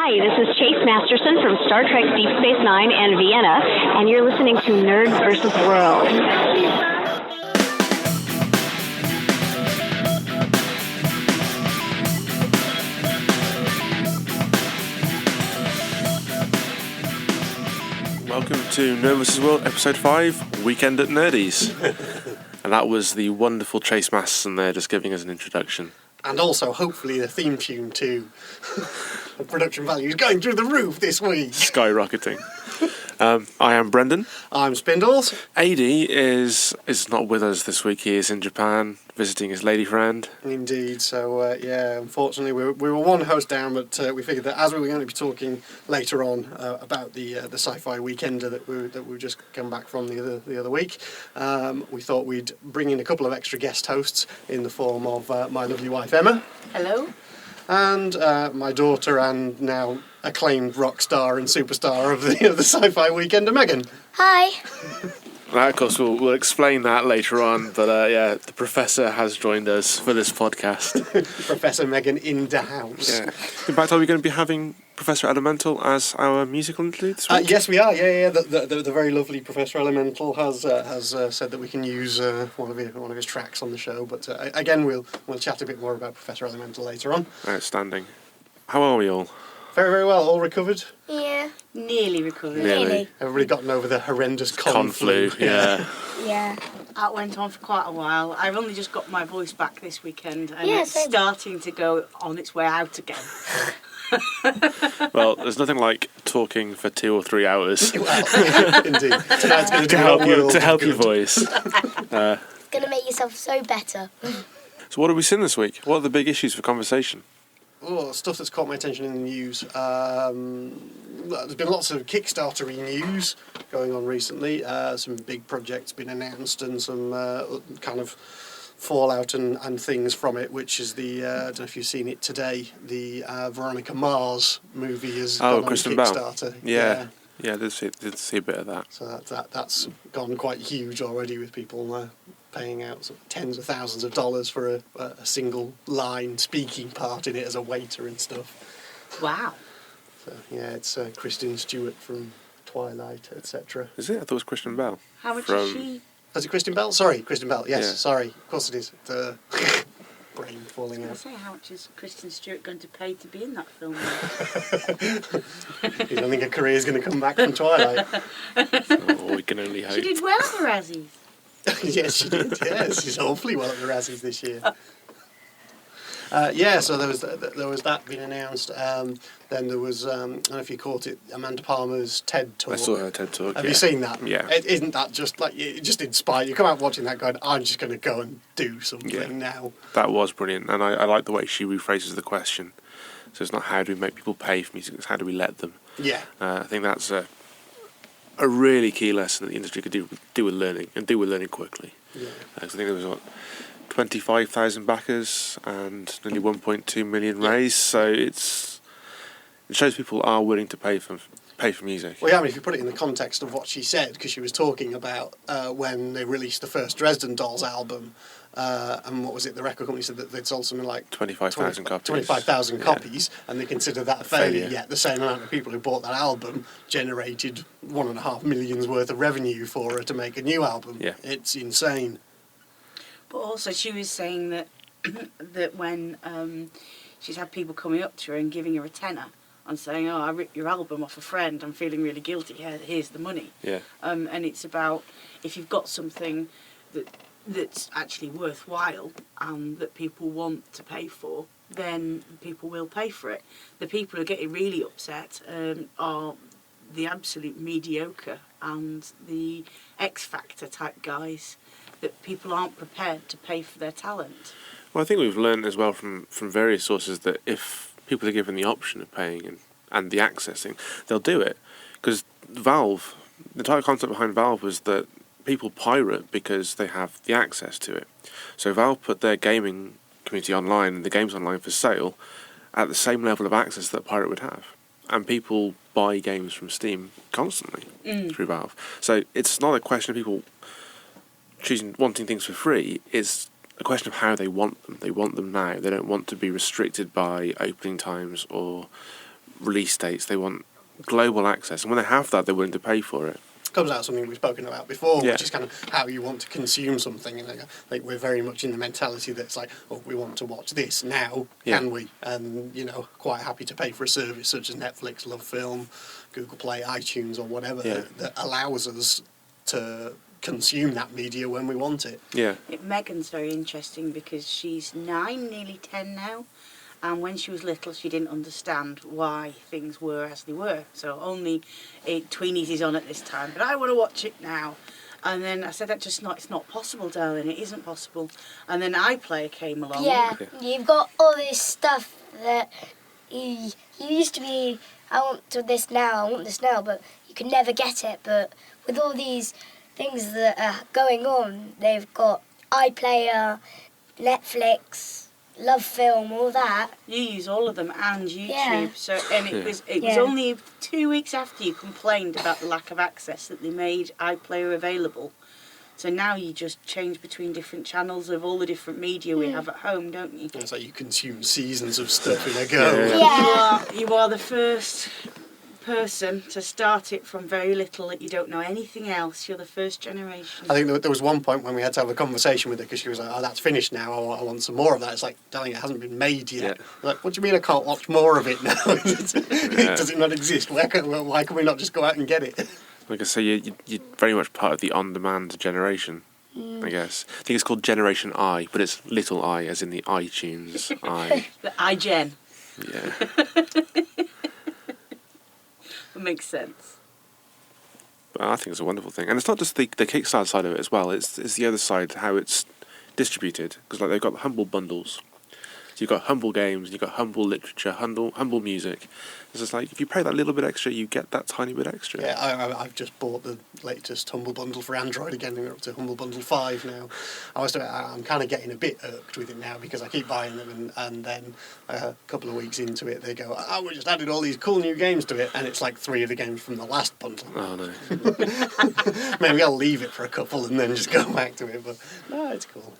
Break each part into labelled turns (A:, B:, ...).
A: Hi, this is Chase Masterson from Star Trek Deep Space Nine and Vienna, and you're listening to NerdVsWorld.
B: Welcome to NerdVsWorld Episode 5, Weekend at Nerdie's. And that was the wonderful Chase Masterson there, just giving us an introduction.
C: And also, hopefully, the theme tune too. The production value is going through the roof this week.
B: Skyrocketing. I am Brendan.
C: I'm Spindles.
B: AD is not with us this week. He is in Japan visiting his lady friend.
C: Indeed. So, unfortunately, we were one host down, but we figured that as we were going to be talking later on about the Sci-Fi Weekender that we've just come back from the other week, we thought we'd bring in a couple of extra guest hosts in the form of my lovely wife Emma.
D: Hello.
C: And my daughter and now acclaimed rock star and superstar of the Sci-Fi Weekender, Megan.
D: Hi.
B: Now, of course, we'll explain that later on, but the Professor has joined us for this podcast.
C: Professor Megan in the house.
B: Yeah. In fact, are we going to be having Professor Elemental as our musical interlude this week?
C: Yes, we are. Yeah. The very lovely Professor Elemental has said that we can use one of his tracks on the show. But again, we'll chat a bit more about Professor Elemental later on.
B: Outstanding. How are we all?
C: Very, very well. All recovered?
D: Yeah. Nearly recovered.
B: Nearly.
C: Everybody gotten over the horrendous con flu.
B: Yeah.
D: Yeah.
E: That went on for quite a while. I've only just got my voice back this weekend, and
D: Yeah,
E: it's
D: same.
E: starting to go on its way out again.
B: Well, there's nothing like talking for 2 or 3 hours
C: Well, indeed. Tonight's going
B: to help your voice.
D: Gonna make yourself so better.
B: So what have we seen this week? What are the big issues for conversation?
C: Oh, stuff that's caught my attention in the news. There's been lots of Kickstarter news going on recently. Some big projects been announced and some kind of fallout and things from it, which is the, I don't know if you've seen it today, the Veronica Mars movie has gone on
B: Kristen
C: Kickstarter.
B: Bell. Yeah, I did see a bit of that.
C: So that's gone quite huge already, with people paying out sort of tens of thousands of dollars for a single line speaking part in it as a waiter and stuff.
E: Wow.
C: So yeah, it's Kristen Stewart from Twilight, etc.
B: Is it? I thought it was Kristen Bell.
E: How much is she?
C: Is it Kristen Bell? Sorry, Kristen Bell. Yes,
B: Yeah.
C: sorry. Of course it is. Brain falling
E: I
C: out.
E: say, how much is Kristen Stewart going to pay to be in that film?
C: You don't think her career's going to come back from Twilight?
B: Oh, we can only hope.
E: She did well at the Razzies.
C: Yes, she did. Yes, she's awfully well at the Razzies this year. So there was that being announced. Then there was, I don't know if you caught it, Amanda Palmer's TED Talk.
B: I saw her TED Talk.
C: Have you seen that?
B: Yeah.
C: Isn't that just like, it just inspired you? Come out watching that going, I'm just going to go and do something now.
B: That was brilliant, and I like the way she rephrases the question. So it's not how do we make people pay for music, it's how do we let them.
C: Yeah.
B: I think that's a really key lesson that the industry could do with learning, and do with learning quickly.
C: Yeah.
B: 'Cause I think there was 25,000 backers and nearly 1.2 million raised, so it shows people are willing to pay for music.
C: Well, yeah, I mean, if you put it in the context of what she said, because she was talking about when they released the first Dresden Dolls album, and what was it, the record company said that they'd sold something like
B: 25,000 copies.
C: 25,000
B: Yeah.
C: copies, and they consider that a failure,
B: Failure.
C: yet the same amount of people who bought that album generated 1.5 million's worth of revenue for her to make a new album.
B: Yeah.
C: It's insane.
E: But also, she was saying that that when she's had people coming up to her and giving her a tenner and saying, "Oh, I ripped your album off a friend. I'm feeling really guilty. Here's the money."
B: Yeah.
E: And it's about, if you've got something that's actually worthwhile and that people want to pay for, then people will pay for it. The people who are getting really upset are the absolute mediocre and the X Factor type guys, that people aren't prepared to pay for their talent.
B: Well, I think we've learned as well from various sources that if people are given the option of paying and the accessing, they'll do it. Because Valve, the entire concept behind Valve was that people pirate because they have the access to it. So Valve put their gaming community online and the games online for sale at the same level of access that a pirate would have. And people buy games from Steam constantly through Valve. So it's not a question of people wanting things for free. It's a question of how they want them. They want them now. They don't want to be restricted by opening times or release dates. They want global access, and when they have that, they're willing to pay for it.
C: Comes out of something we've spoken about before,
B: Yeah.
C: which is kind of how you want to consume something. And like we're very much in the mentality that's like, oh, we want to watch this now, can we? And quite happy to pay for a service such as Netflix, Love Film, Google Play, iTunes, or whatever that allows us to consume that media when we want it.
B: Yeah.
E: Megan's very interesting because she's 9, nearly 10 now. And when she was little, she didn't understand why things were as they were. So only Tweenies is on at this time, but I want to watch it now. And then I said, it's not possible, darling. It isn't possible. And then iPlayer came along.
D: Yeah, you've got all this stuff that you used to be, I want this now, but you could never get it. But with all these things that are going on, they've got iPlayer, Netflix, Love Film, all that.
E: You use all of them and YouTube.
D: Yeah.
E: So it was only 2 weeks after you complained about the lack of access that they made iPlayer available. So now you just change between different channels of all the different media we have at home, don't you?
C: It's like you consume seasons of stuff in a go.
D: Yeah.
E: You are the first person to start it from very little, that you don't know anything else. You're the first generation.
C: I think there was one point when we had to have a conversation with her because she was like, oh, that's finished now, I want some more of that. It's like, darling, it hasn't been made yet. Like, what do you mean I can't watch more of it now? Does it not exist? Why can we not just go out and get it?
B: Like I say, you're very much part of the on-demand generation, I guess. I think it's called Generation I, but it's little I, as in the iTunes I.
E: The iGen.
B: Yeah.
E: That makes sense.
B: But I think it's a wonderful thing. And it's not just the Kickstarter side of it as well, it's the other side, how it's distributed. Because like they've got humble bundles. So you've got humble games, you've got humble literature, humble music. It's just like, if you pay that little bit extra, you get that tiny bit extra.
C: Yeah, I've just bought the latest Humble Bundle for Android again. We're up to Humble Bundle 5 now. I'm kind of getting a bit irked with it now because I keep buying them and then a couple of weeks into it they go, oh, we just added all these cool new games to it, and it's like 3 of the games from the last bundle.
B: Oh, no.
C: Maybe I'll leave it for a couple and then just go back to it, but no, it's cool.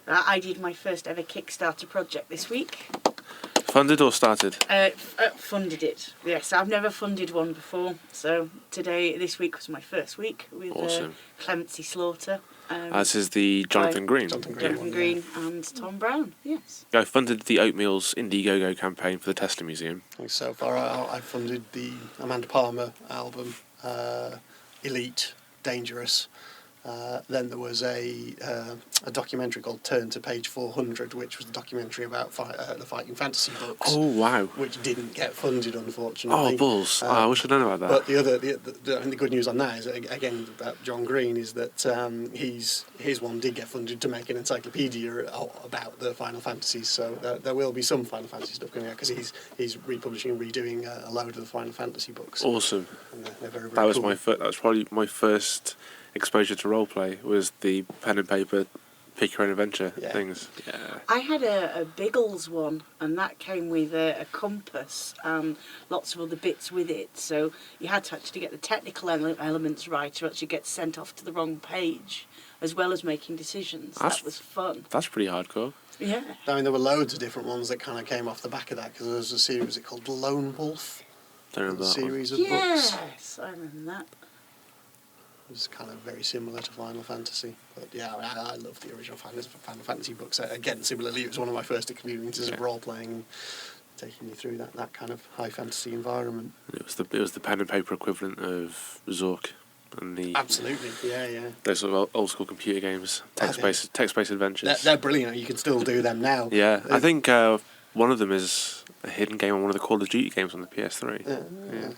E: I did my first ever Kickstarter project this week.
B: Funded or started?
E: Funded it. Yes, I've never funded one before. So this week was my first week with
B: Awesome.
E: Clemency Slaughter.
B: This is the Jonathan Green.
E: Jonathan Green and Tom Brown, yes.
B: I funded the Oatmeal's Indiegogo campaign for the Tesla Museum.
C: So far I funded the Amanda Palmer album, Elite, Dangerous. Then there was a documentary called Turn to Page 400, which was a documentary about the Fighting Fantasy books.
B: Oh, wow.
C: Which didn't get funded, unfortunately.
B: Oh, balls. I wish I'd known about that.
C: But the good news on that is, again, about John Green, is that his one did get funded to make an encyclopedia about the Final Fantasies, so there will be some Final Fantasy stuff coming out, because he's republishing and redoing a load of the Final Fantasy books.
B: Awesome.
C: And they're very, very
B: That was
C: cool.
B: that was probably my first exposure to roleplay, was the pen and paper pick your own adventure things. Yeah.
E: I had a Biggles one, and that came with a compass and lots of other bits with it. So you had to actually get the technical elements right, or else you get sent off to the wrong page, as well as making decisions. That was fun.
B: That's pretty hardcore.
E: Yeah.
C: I mean, there were loads of different ones that kind of came off the back of that, because there was a series, was it called Lone Wolf?
B: Don't remember
C: A
B: that one.
C: series of books.
E: Yes, I remember that.
C: It was kind of very similar to Final Fantasy. But yeah, I love the original Final Fantasy books. Again, similarly, it was one of my first experiences of role-playing, taking you through that kind of high fantasy environment.
B: It was the pen and paper equivalent of Zork and the
C: Absolutely, yeah.
B: those sort of old school computer games, text-based adventures.
C: They're brilliant. You can still do them now.
B: Yeah, I think one of them is a hidden game on one of the Call of Duty games on the PS3. Yeah.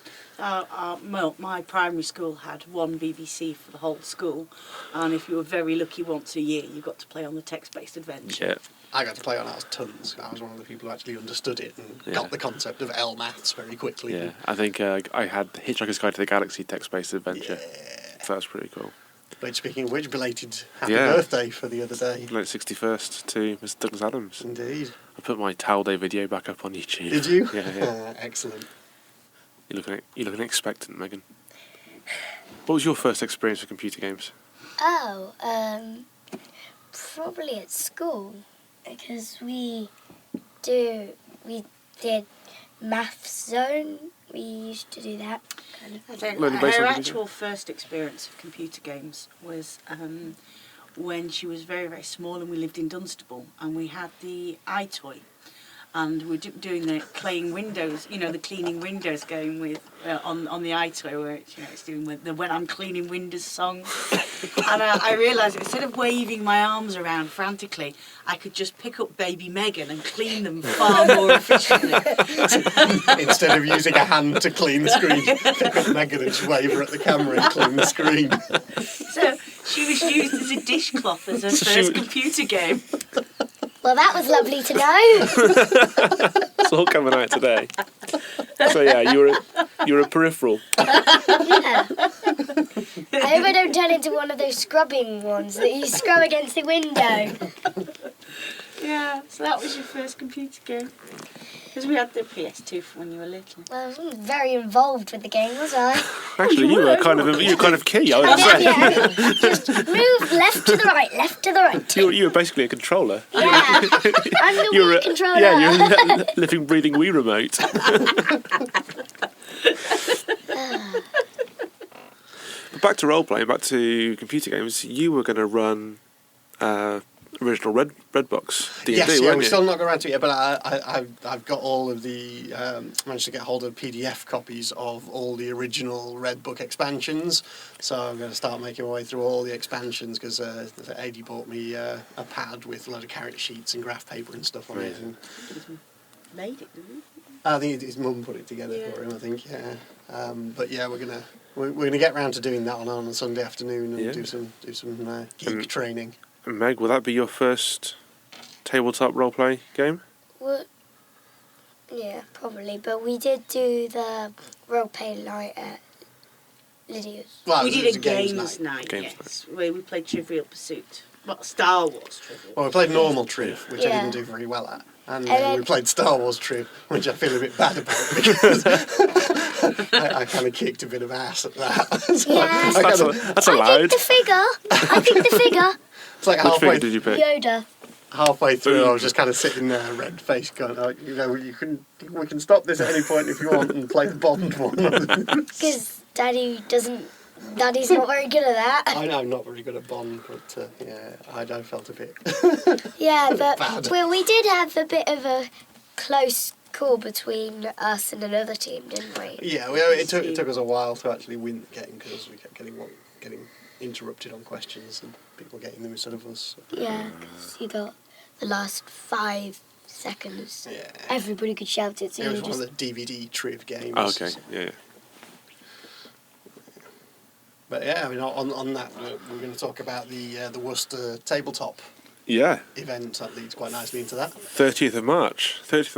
E: Well, my primary school had one BBC for the whole school, and if you were very lucky once a year, you got to play on the text-based adventure.
B: Yeah.
C: I got to play on ours tons. I was one of the people who actually understood it and got the concept of L maths very quickly.
B: Yeah, I think I had Hitchhiker's Guide to the Galaxy text-based adventure.
C: Yeah.
B: So that's pretty cool.
C: But speaking of which, belated happy birthday for the other day.
B: Like 61st to Mr. Douglas Adams.
C: Indeed.
B: I put my Towel Day video back up on YouTube.
C: Did you?
B: Yeah.
C: Excellent.
B: You're looking expectant, Megan. What was your first experience with computer games?
D: Oh, probably at school, because we did Maths Zone. We used to do that. Kind of.
E: I don't
B: Learning
E: know.
B: based
E: Her
B: on computer.
E: actual first experience of computer games was when she was very, very small and we lived in Dunstable and we had the iToy. And we were doing the cleaning windows, the cleaning windows game with on the iToy where it's doing with the When I'm Cleaning Windows song. And I realised instead of waving my arms around frantically, I could just pick up baby Megan and clean them far more efficiently.
C: Instead of using a hand to clean the screen, pick up Megan and just wave her at the camera and clean the screen.
E: So she was used as a dishcloth as her first computer game.
D: Well, that was lovely to know.
B: It's all coming out today. So yeah, you're a peripheral.
D: Yeah. I hope I don't turn into one of those scrubbing ones that you scrub against the window.
E: Yeah, so that was your first computer game. Because we had the PS2 from when you were little.
D: Well, I wasn't very involved with the game, was I?
B: Actually, you were kind of key. I would say
D: Yeah. Just move left to the right, left to the right.
B: you were basically a controller.
D: Yeah. I'm the
B: You're
D: Wii controller.
B: Yeah, you're a living, breathing Wii remote. But back to role playing, back to computer games. You were going to run original Redbox D&D,
C: Yes, yeah,
B: weren't
C: we've
B: you?
C: still not got around to it yet, but I've got all of the managed to get hold of PDF copies of all the original Redbook expansions. So I'm going to start making my way through all the expansions because Adi bought me a pad with a lot of character sheets and graph paper and stuff on it. And
E: Made it, didn't we?
C: I think his mum put it together for him. I think, yeah. But yeah, we're gonna get round to doing that on a Sunday afternoon and do some geek training.
B: And Meg, will that be your first tabletop roleplay game?
D: Well, yeah, probably. But we did do the role-play night at Lydia's.
C: Well,
E: We
C: it
E: did
C: was
E: a games night,
B: Games
E: yes. Where we played Trivial Pursuit. Well, Star Wars Trivial.
C: Well, we played normal Triv, which I
D: Yeah.
C: didn't do very well at. And
D: And
C: then
D: then-
C: we played Star Wars Triv, which I feel a bit bad about because I kind of kicked a bit of ass at that. So
D: Yeah.
B: That's
D: I
B: allowed.
D: picked the figure.
C: it's like
B: Which figure
C: halfway,
B: did you pick?
D: Yoda.
C: halfway through, I was just kind of sitting there, red faced, going, we can stop this at any point if you want and play the Bond one.
D: Because Daddy's not very good at that.
C: I'm not very good at Bond, but yeah, I felt a bit.
D: Yeah, but
C: Bad.
D: we did have a bit of a close call between us and another team, didn't we?
C: Yeah, it took us a while to actually win the game because we kept getting interrupted on questions and people getting them instead of us.
D: Yeah, because you got the last 5 seconds.
C: Yeah.
D: Everybody could shout it, so
C: It
D: you
C: was
D: just...
C: one of the DVD Triv games.
B: Oh, okay, yeah.
C: But yeah, I mean, on that, we're going to talk about the Worcester tabletop
B: Yeah,
C: event. That leads quite nicely into that.
B: 30th of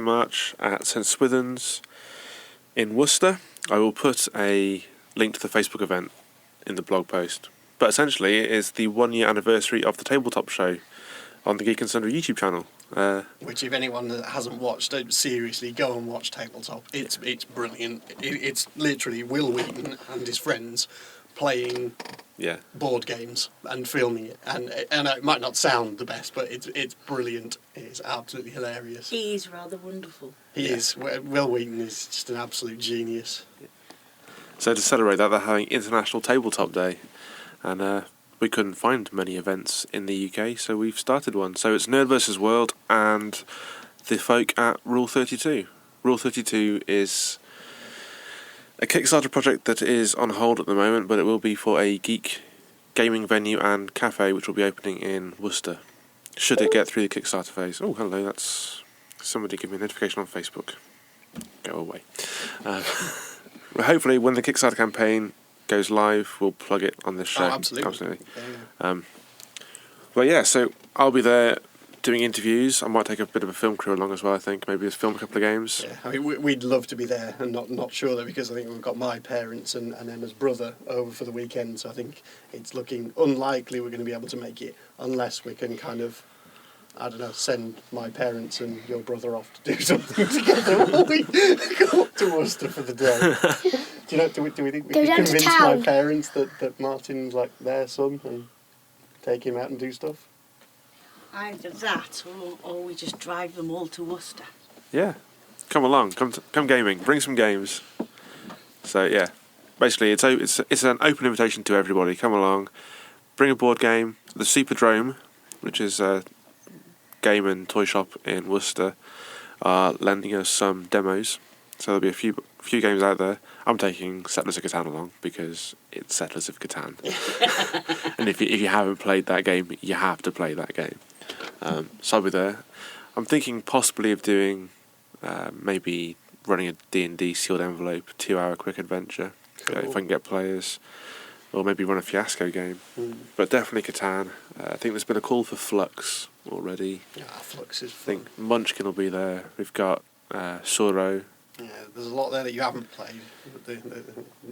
B: March at St Swithin's in Worcester. I will put a link to the Facebook event in the blog post. But essentially, it is the 1-year anniversary of the tabletop show on the Geek and Sundry YouTube channel.
C: Which, if anyone that hasn't watched, seriously go and watch Tabletop. It's brilliant. It's literally Will Wheaton and his friends playing board games and filming it. And it might not sound the best, but it's brilliant. It's absolutely hilarious.
E: He is rather wonderful.
C: He is. Will Wheaton is just an absolute genius.
B: So to celebrate that, they're having International Tabletop Day. And we couldn't find many events in the UK, so we've started one. So it's NerdVsWorld and the folk at Rule 32. Rule 32 is a Kickstarter project that is on hold at the moment, but it will be for a geek gaming venue and cafe which will be opening in Worcester. Should it get through the Kickstarter phase. Oh, hello, that's somebody give me a notification on Facebook. Go away. Hopefully when the Kickstarter campaign goes live, we'll plug it on this show.
C: Oh, absolutely. Yeah.
B: Well, yeah, so I'll be there doing interviews. I might take a bit of a film crew along as well, I think. Maybe just film a couple of games.
C: Yeah, I mean, we'd love to be there, and not sure though, because I think we've got my parents and Emma's brother over for the weekend, so I think it's looking unlikely we're going to be able to make it unless we can kind of, I don't know, send my parents and your brother off to do something together while we go up to Worcester for the day. Do we think we
D: Go
C: can
D: down to
C: convince my
D: town.
C: parents that Martin's like their son and take him out and do stuff?
E: Either that or we just drive them all to Worcester.
B: Yeah. come along, come gaming, bring some games. So yeah, basically it's an open invitation to everybody. Come along, bring a board game. The Superdrome, which is a game and toy shop in Worcester, are lending us some demos. So there'll be a few games out there. I'm taking Settlers of Catan along because it's Settlers of Catan, and if you haven't played that game, you have to play that game. So I'll be there. I'm thinking possibly of doing maybe running a D&D sealed envelope 2-hour quick adventure if I can get players, or maybe run a Fiasco game. But definitely Catan. I think there's been a call for Flux already.
C: Yeah, Flux is
B: I
C: fun.
B: think Munchkin will be there. We've got Soro.
C: Yeah, there's a lot there that you haven't played. The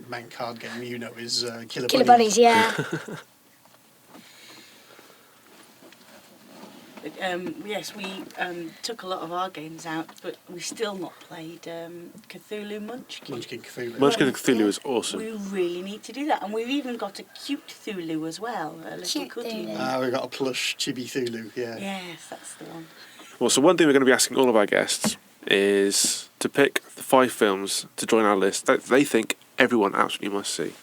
C: main card game is Killer
D: Killer
C: Bunnies.
D: Bunnies, yeah.
E: Yes, we took a lot of our games out, but we've still not played Cthulhu Munchkin.
C: Munchkin Cthulhu.
B: Munchkin Cthulhu is awesome.
E: We really need to do that, and we've even got a cute Cthulhu as well, a little
D: Cute
E: cuddly
D: Cthulhu.
E: one.
C: We've got a plush Chibi Cthulhu, yeah.
E: Yes, that's the one.
B: Well, so one thing we're going to be asking all of our guests is to pick the 5 films to join our list that they think everyone absolutely must see.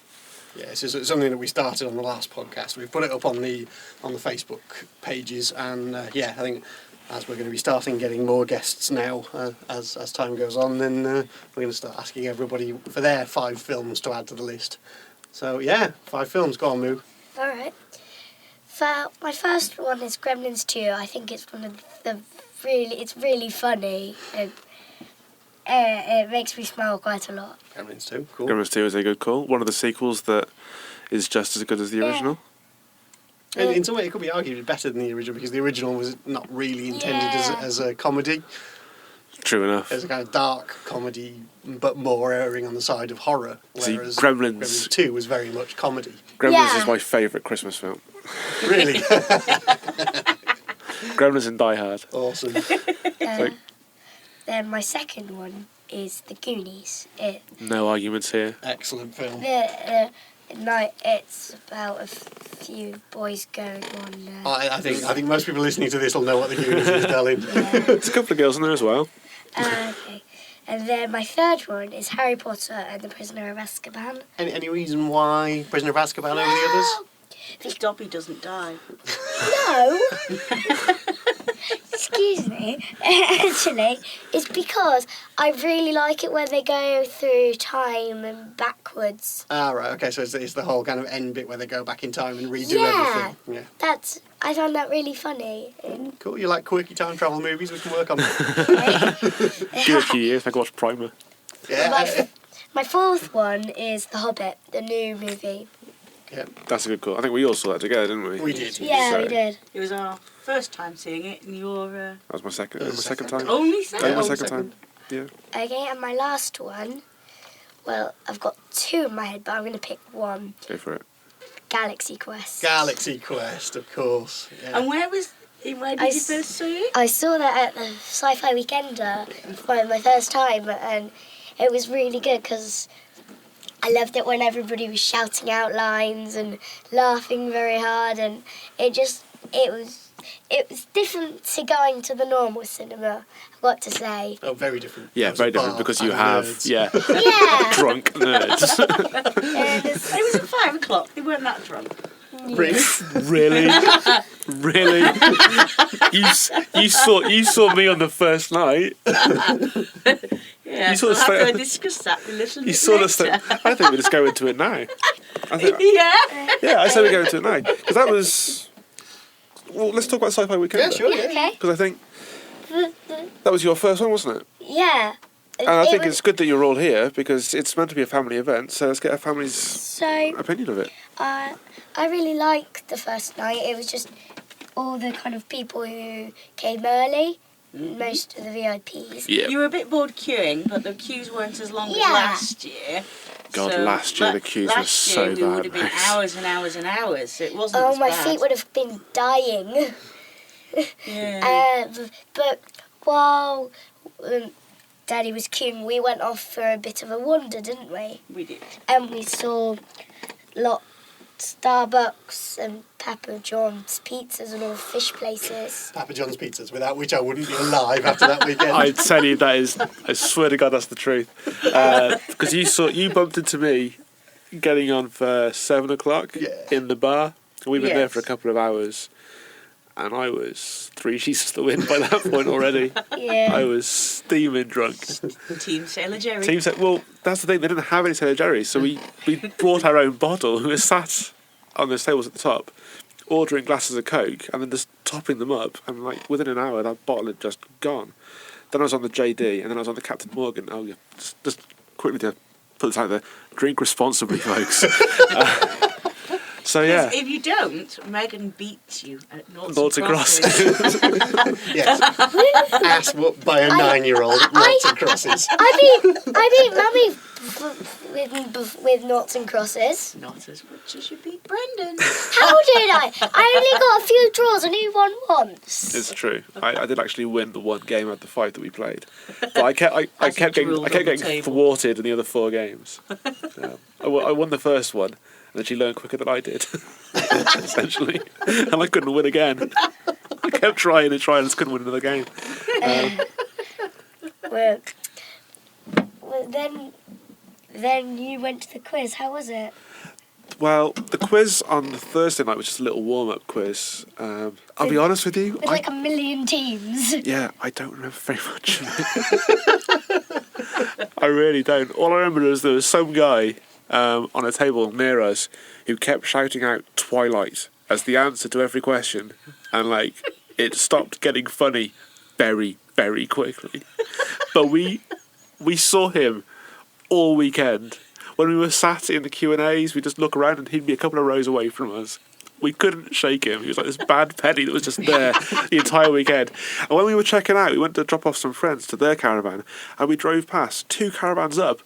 C: Yeah, it's something that we started on the last podcast. We've put it up on the Facebook pages, and I think as we're going to be starting getting more guests now as time goes on, then we're going to start asking everybody for their 5 films to add to the list. So yeah, 5 films. Go on, Moo.
D: All right. My first one is Gremlins 2. I think it's one of it's really funny. It makes me smile quite a lot.
C: Gremlins 2, cool.
B: Gremlins 2 is a good call. One of the sequels that is just as good as the original.
C: In some way, it could be arguably better than the original because the original was not really intended as a comedy.
B: True enough.
C: As a kind of dark comedy, but more erring on the side of horror.
B: See,
C: Whereas
B: Gremlins
C: 2 was very much comedy.
B: Gremlins is my favourite Christmas film.
C: Really?
B: Gremlins and Die Hard.
C: Awesome.
D: Then my second one is The Goonies.
B: No arguments here.
C: Excellent film.
D: It's about a few boys going on.
C: I think most people listening to this will know what The Goonies is, darling.
B: There's a couple of girls in there as well.
D: Okay. And then my third one is Harry Potter and the Prisoner of Azkaban.
C: Any reason why Prisoner of Azkaban over the others?
E: Because Dobby doesn't die.
D: No! Excuse me. Actually, it's because I really like it when they go through time and backwards.
C: Ah, right, okay, so it's the whole kind of end bit where they go back in time and redo everything. Yeah.
D: I found that really funny.
C: Cool, you like quirky time travel movies? We can work on that.
B: Give it a few years, I can watch Primer.
C: Yeah.
D: My fourth one is The Hobbit, the new movie.
C: Yeah.
B: That's a good call. I think we all saw that together, didn't we?
C: We did.
D: Yeah, we did.
E: It was our first time seeing it, and your
B: That was my second time.
E: only
B: That
E: second.
B: was my second time. Yeah.
D: Okay, and my last one, well, I've got 2 in my head, but I'm going to pick one.
B: Go for it.
D: Galaxy Quest.
C: Galaxy Quest, of course. Yeah.
E: And where did you first see it?
D: I saw that at the Sci-Fi Weekender for my first time, and it was really good because I loved it when everybody was shouting out lines and laughing very hard, and it was different to going to the normal cinema, I've got to say.
C: Oh, very different.
B: Yeah, very different because you have
C: nerds.
D: Yeah.
B: drunk nerds.
E: It was at 5 o'clock. They weren't that drunk.
C: Really?
B: Really? Really? You saw me on the first night.
E: Yeah,
B: You sort of
E: we'll have
B: stay-
E: to discuss that a little
B: You
E: bit
B: sort of
E: later.
B: I think we just go into it now.
E: Yeah.
B: I say we go into it now because that was. Well, let's talk about Sci-Fi Weekender.
C: Yeah, sure. Yeah.
D: Okay.
B: Because I think that was your first one, wasn't it?
D: Yeah.
B: And I think it's good that you're all here because it's meant to be a family event. So let's get a family's
D: So,
B: opinion of it.
D: I really liked the first night. It was just all the kind of people who came early, most of the VIPs.
B: Yeah.
E: You were a bit bored queuing, but the queues weren't as long as
D: Yeah.
E: last year.
B: God,
E: So
B: last year the queues were
E: last
B: so
E: year we would have been
B: bad.
E: hours and hours and hours. It wasn't
D: Oh,
E: as
D: my
E: bad.
D: feet would have been dying.
E: Yeah.
D: But while Daddy was queuing, we went off for a bit of a wander, didn't we?
E: We did.
D: And we saw Starbucks and Papa John's pizzas and all fish places.
C: Papa John's pizzas, without which I wouldn't be alive after that weekend.
B: I tell you, I swear to God, that's the truth. Because you bumped into me getting on for 7 o'clock in the bar. We've been there for a couple of hours. And I was 3 sheets to the wind by that point already.
D: Yeah.
B: I was steaming drunk.
E: Team Sailor Jerry.
B: Well, that's the thing. They didn't have any Sailor Jerry, so we brought our own bottle. We were sat on those tables at the top, ordering glasses of Coke, and then just topping them up. And like within an hour, that bottle had just gone. Then I was on the JD, and then I was on the Captain Morgan. Oh yeah, just quickly to put this out there: drink responsibly, folks. So yeah.
E: If you don't, Megan beats you at noughts and
B: crosses.
C: Yes. Ass whooped by a 9-year-old at noughts and crosses.
D: I beat Mummy with noughts and crosses.
E: Not as much as you beat Brendan.
D: How did I? I only got a few draws and he won once.
B: It's true. I did actually win the one game out of the 5 that we played, but I kept getting thwarted in the other 4 games. I won the first one. And then she learned quicker than I did, essentially. And I couldn't win again. I kept trying and just couldn't win another game.
D: Well, then you went to the quiz. How was it?
B: Well, the quiz on the Thursday night was just a little warm-up quiz. I'll be honest with you.
D: With like a million teams.
B: Yeah, I don't remember very much of it. I really don't. All I remember is there was some guy on a table near us who kept shouting out Twilight as the answer to every question, and like it stopped getting funny very, very quickly. But we saw him all weekend. When we were sat in the Q&As, we just look around and he'd be a couple of rows away from us. We couldn't shake him. He was like this bad penny that was just there the entire weekend. And when we were checking out, we went to drop off some friends to their caravan, and we drove past 2 caravans up.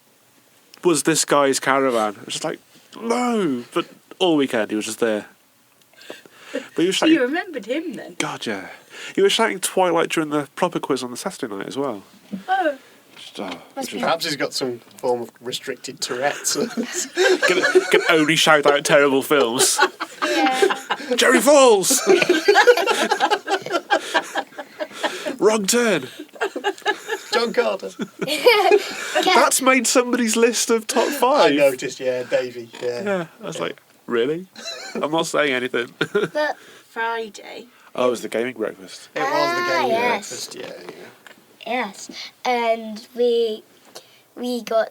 B: Was this guy's caravan? I was just like, no. But all weekend he was just there. But he was shouting,
E: you remembered him then?
B: God, yeah. He was shouting Twilight during the proper quiz on the Saturday night as well.
E: Oh.
C: Perhaps he's got some form of restricted Tourette's.
B: Can only shout out terrible films.
D: Yeah.
B: Jerry Falls! Wrong turn.
C: John Carter.
B: That's made somebody's list of top 5.
C: I noticed, yeah, Davey. Yeah.
B: I was like, really? I'm not saying anything.
D: But
E: Friday.
B: Oh, it was the gaming breakfast.
C: It was the game
D: yes.
C: breakfast, yeah.
D: yes, and we got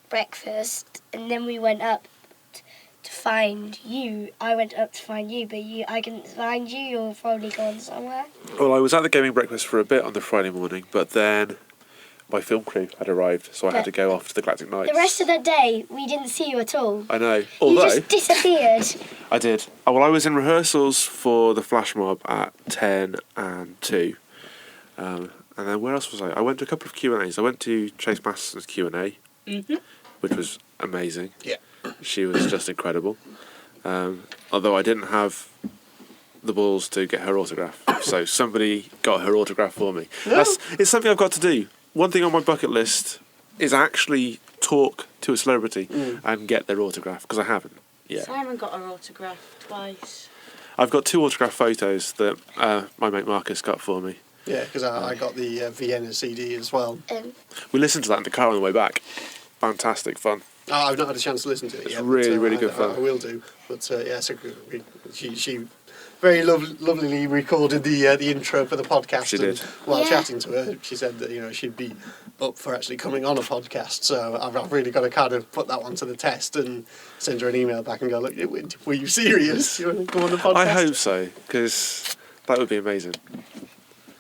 D: breakfast, and then we went up to find you. I went up to find you, but I couldn't find you. You're probably gone somewhere.
B: Well, I was at the gaming breakfast for a bit on the Friday morning, but then my film crew had arrived, so I had to go off to the Galactic Nights.
D: The rest of the day, we didn't see you at all.
B: I know.
D: You
B: Although
D: just disappeared.
B: I did. Oh, well, I was in rehearsals for the Flash Mob at 10 and 2. And then where else was I? I went to a couple of Q&As. I went to Chase Masterson's Q&A, which was amazing.
C: Yeah.
B: She was just incredible. Although I didn't have the balls to get her autograph, so somebody got her autograph for me.
C: No.
B: It's something I've got to do. One thing on my bucket list is actually talk to a celebrity and get their autograph, because I haven't yet.
E: Simon got her autograph twice.
B: I've got 2 autograph photos that my mate Marcus got for me.
C: Yeah, because I got the Vienna CD as well.
B: We listened to that in the car on the way back. Fantastic fun.
C: Oh, I've not had a chance to listen to it
B: It's
C: yet.
B: really,
C: but,
B: really good fun.
C: I will do. But yeah, so she very lovelyly recorded the intro for the podcast.
B: She did.
C: While chatting to her, she said that she'd be up for actually coming on a podcast. So I've really got to kind of put that one to the test and send her an email back and go, look, were you serious? You want to come on the podcast?
B: I hope so, because that would be amazing.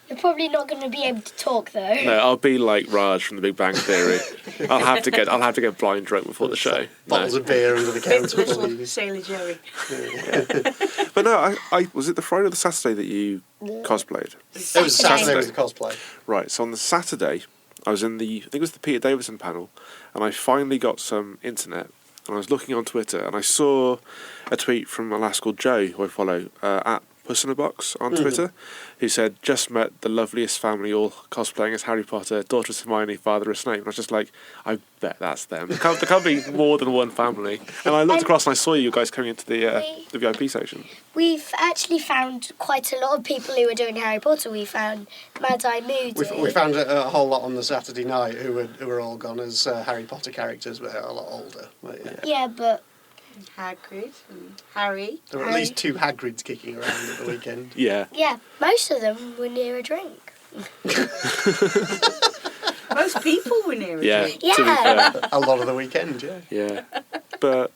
D: You're probably not going to be able to talk though.
B: No, I'll be like Raj from The Big Bang Theory. I'll have to get blind drunk before the show.
C: Bottles of beer under the counter.
E: Little Sailor Jerry.
B: But no, I was it the Friday or the Saturday that you cosplayed?
C: It was Saturday was the cosplay.
B: Right, so on the Saturday, I was in I think it was the Peter Davison panel, and I finally got some internet, and I was looking on Twitter, and I saw a tweet from a lass called Jo, who I follow, at Puss in a Box on Twitter, who said, "Just met the loveliest family, all cosplaying as Harry Potter, daughter is Hermione, father is Snape." And I was just like, I bet that's them. There can't be more than one family. And I looked across and I saw you guys coming into the VIP section.
D: We've actually found quite a lot of people who are doing Harry Potter. We found Mad-Eye Moody.
C: We found a whole lot on the Saturday night who were all gone as Harry Potter characters, but they're a lot older. But,
D: Yeah, but
E: Hagrid and Harry.
C: there were at least 2 Hagrids kicking around at the weekend.
B: Yeah.
D: yeah, most of them were near a drink.
E: Most people were near a
B: Yeah.
E: drink.
B: To be
D: Yeah.
B: fair.
C: A lot of the weekend, yeah.
B: Yeah. But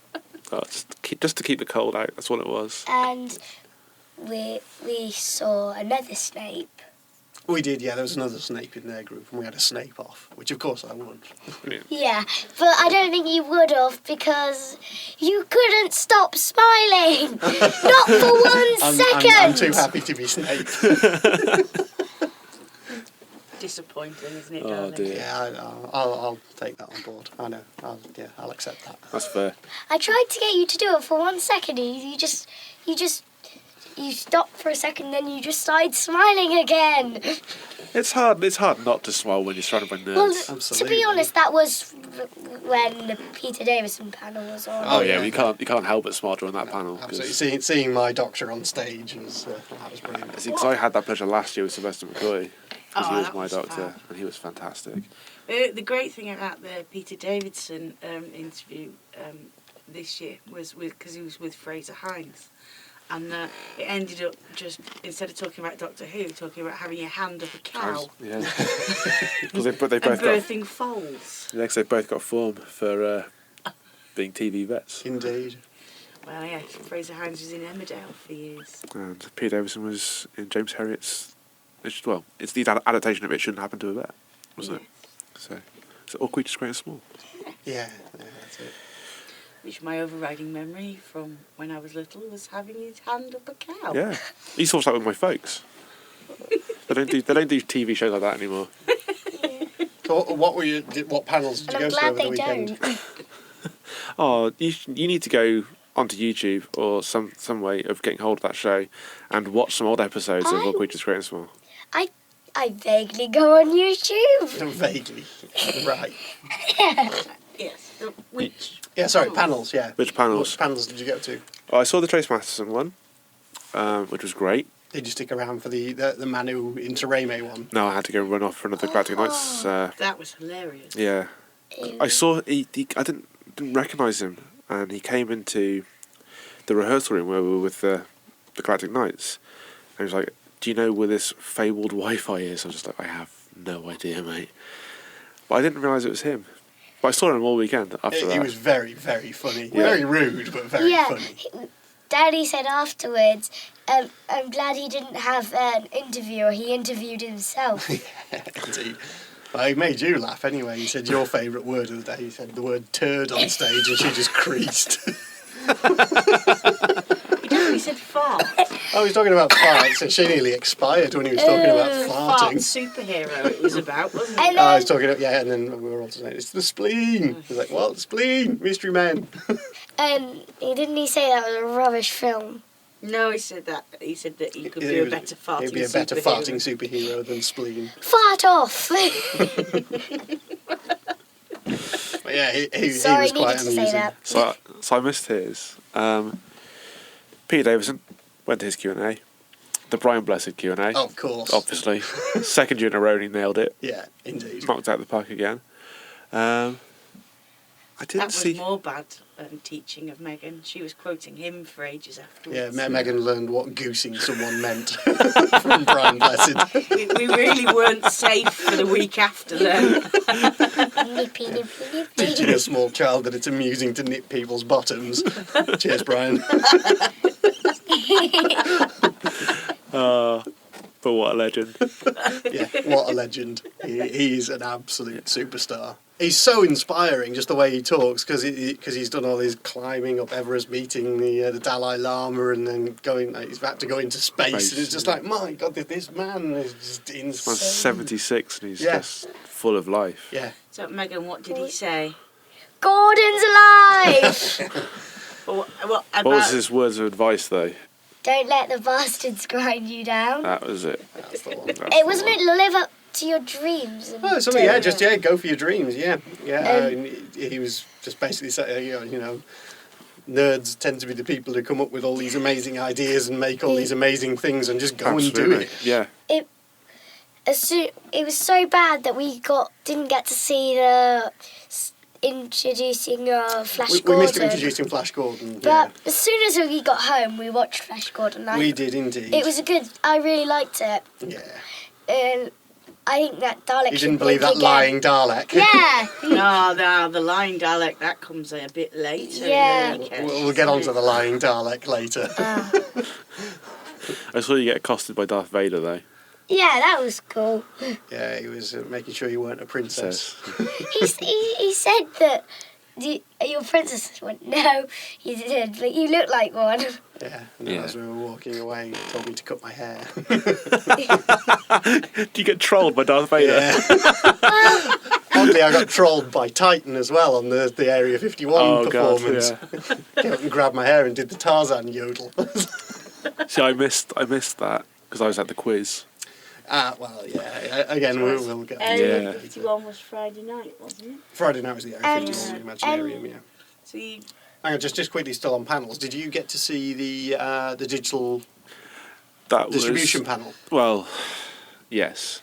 B: just to keep the cold out, that's all it was.
D: And we saw another Snape.
C: We did, yeah. There was another Snape in their group, and we had a Snape off, which of course I won.
B: Brilliant.
D: Yeah, but I don't think you would have because you couldn't stop smiling. Not for 1 second.
C: I'm too happy to be Snape.
E: Disappointing, isn't it,
B: Oh,
E: darling?
B: dear.
C: Yeah, I'll take that on board. I know. I'll accept that.
B: That's fair.
D: I tried to get you to do it for 1 second. You stopped for a second, then you just started smiling again.
B: It's hard not to smile when you're surrounded by nerds.
D: Well, to
C: Absolutely.
D: be honest, that was when the Peter Davison panel was on.
B: Oh yeah, you can't help but smile during that panel. 'cause-
C: Absolutely. Seeing my Doctor on stage was that was brilliant.
B: See, 'cause I had that pleasure last year with Sylvester McCoy, because he was
E: that
B: my
E: was
B: Doctor,
E: fab.
B: and he was fantastic.
E: The great thing about the Peter Davidson interview this year was because he was with Fraser Hines. And it ended up just, instead of talking about Doctor Who, talking about having your hand up a cow
B: Yeah. Because they both
E: and
B: got,
E: birthing foals.
B: yeah, 'cause they both got form for being TV vets.
C: Indeed.
E: Well, yeah, Fraser Hines was in Emmerdale for years.
B: And Peter Davison was in James Herriot's. It's the adaptation of It Shouldn't Happen to a Vet, wasn't it? So all creatures great and small.
C: Yeah, that's it.
E: Which my overriding memory from when I was little was having his hand up a cow.
B: Yeah, he sorts that with my folks. They don't do TV shows like that anymore.
C: So what panels did you
D: And
C: go
D: I'm
C: to over
D: glad
C: the
D: they
C: weekend?
D: don't.
B: Oh, you need to go onto YouTube or some way of getting hold of that show and watch some old episodes of All Creatures Great and Small.
D: I vaguely go on YouTube.
C: Vaguely. Right.
E: Yes. Which
C: Yeah, sorry, panels, yeah.
B: Which panels?
C: Which panels did you go to?
B: Oh, I saw the Trace Masterson one, which was great.
C: Did you stick around for the Manu Interreme one?
B: No, I had to go run off for another Galactic Nights.
E: that was hilarious.
B: Yeah, I saw. I didn't recognise him, and he came into the rehearsal room where we were with the Galactic Nights, and he was like, "Do you know where this fabled Wi-Fi is?" I was just like, "I have no idea, mate." But I didn't realise it was him. But I saw him all weekend after that.
C: He was very, very funny.
B: Yeah.
C: Very rude, but very
D: Yeah.
C: funny.
D: Daddy said afterwards, I'm glad he didn't have an interviewer. He interviewed himself.
C: Indeed. Well, he made you laugh anyway. He said your favourite word of the day. He said the word turd on stage and she just creased.
E: He definitely said fart.
C: Oh, he was talking about farts, and she nearly expired when he was talking about
E: Fart
C: farting.
E: superhero it was about, wasn't
D: And
E: it?
C: I was talking about, yeah, and then we were all saying, it's the spleen. He was like, what? Spleen? Mystery Men.
D: Didn't he say that was a rubbish film?
E: No, he said that. He said that he could be a better farting
C: He'd be a better
E: superhero.
C: farting superhero than Spleen.
D: Fart off!
C: But yeah, he
D: Sorry,
C: was quite
D: needed to
C: amusing.
D: say that.
B: So I missed his. Peter Davison went to his Q&A. The Brian Blessed Q&A.
C: Oh, of course.
B: Obviously. Second year in a row, and he nailed it.
C: Yeah, indeed.
B: Knocked out the park again. I didn't
E: That was
B: see.
E: more bad teaching of Megan. She was quoting him for ages afterwards.
C: Yeah, Megan learned what goosing someone meant from Brian Blessed.
E: We really weren't safe for the week after then.
D: Nippy, nippy, nippy.
C: Teaching a small child that it's amusing to nip people's bottoms. Cheers, Brian.
B: But what a legend.
C: Yeah, what a legend. He's an absolute superstar. He's so inspiring, just the way he talks, because he's done all his climbing up Everest, meeting the Dalai Lama, and then he's about to go into space, and it's just like, my God, this man is just
B: Man's
C: insane.
B: 76 and he's
C: Yeah.
B: just full of life.
C: Yeah.
E: So, Megan, what did he say?
D: Gordon's alive!
E: What about,
B: What was his words of advice, though?
D: Don't let the bastards grind you down.
B: That was it.
C: That's the one.
D: It wasn't it live up to your dreams. And
C: Oh, something, yeah, go for your dreams, yeah. He was just basically saying, nerds tend to be the people who come up with all these amazing ideas and make all these amazing things and just go and do it.
B: Yeah.
D: It was so bad that we didn't get to see the introducing Flash
C: We
D: Gordon.
C: missed him introducing Flash Gordon.
D: But as soon as we got home, we watched Flash Gordon.
C: We did indeed.
D: It was I really liked it.
C: Yeah.
D: I think that Dalek.
C: You didn't believe that lying Dalek.
D: Yeah.
E: No, the lying Dalek, that comes a bit later.
D: Yeah.
E: In the weekend.
C: We'll get on to the lying Dalek later.
B: I saw you get accosted by Darth Vader, though.
D: Yeah, that was cool.
C: Yeah, he was making sure you weren't a princess.
D: he said that your princess went, no, you did, but you look like one.
C: Yeah, and then as we were walking away, he told me to cut my hair.
B: Do you get trolled by Darth Vader?
C: Yeah. Oddly, I got trolled by Titan as well on the Area 51 performance.
B: God,
C: Came up and grabbed my hair and did the Tarzan yodel.
B: See, I missed that because I was at the quiz.
C: Well, yeah. Again, we'll get on to
E: Area
C: it.
E: 51 was Friday night, wasn't it?
C: Friday night was the Area 51 Imaginarium, yeah.
E: So you...
C: Hang on, just quickly, still on panels. Did you get to see the digital distribution panel?
B: Well, yes.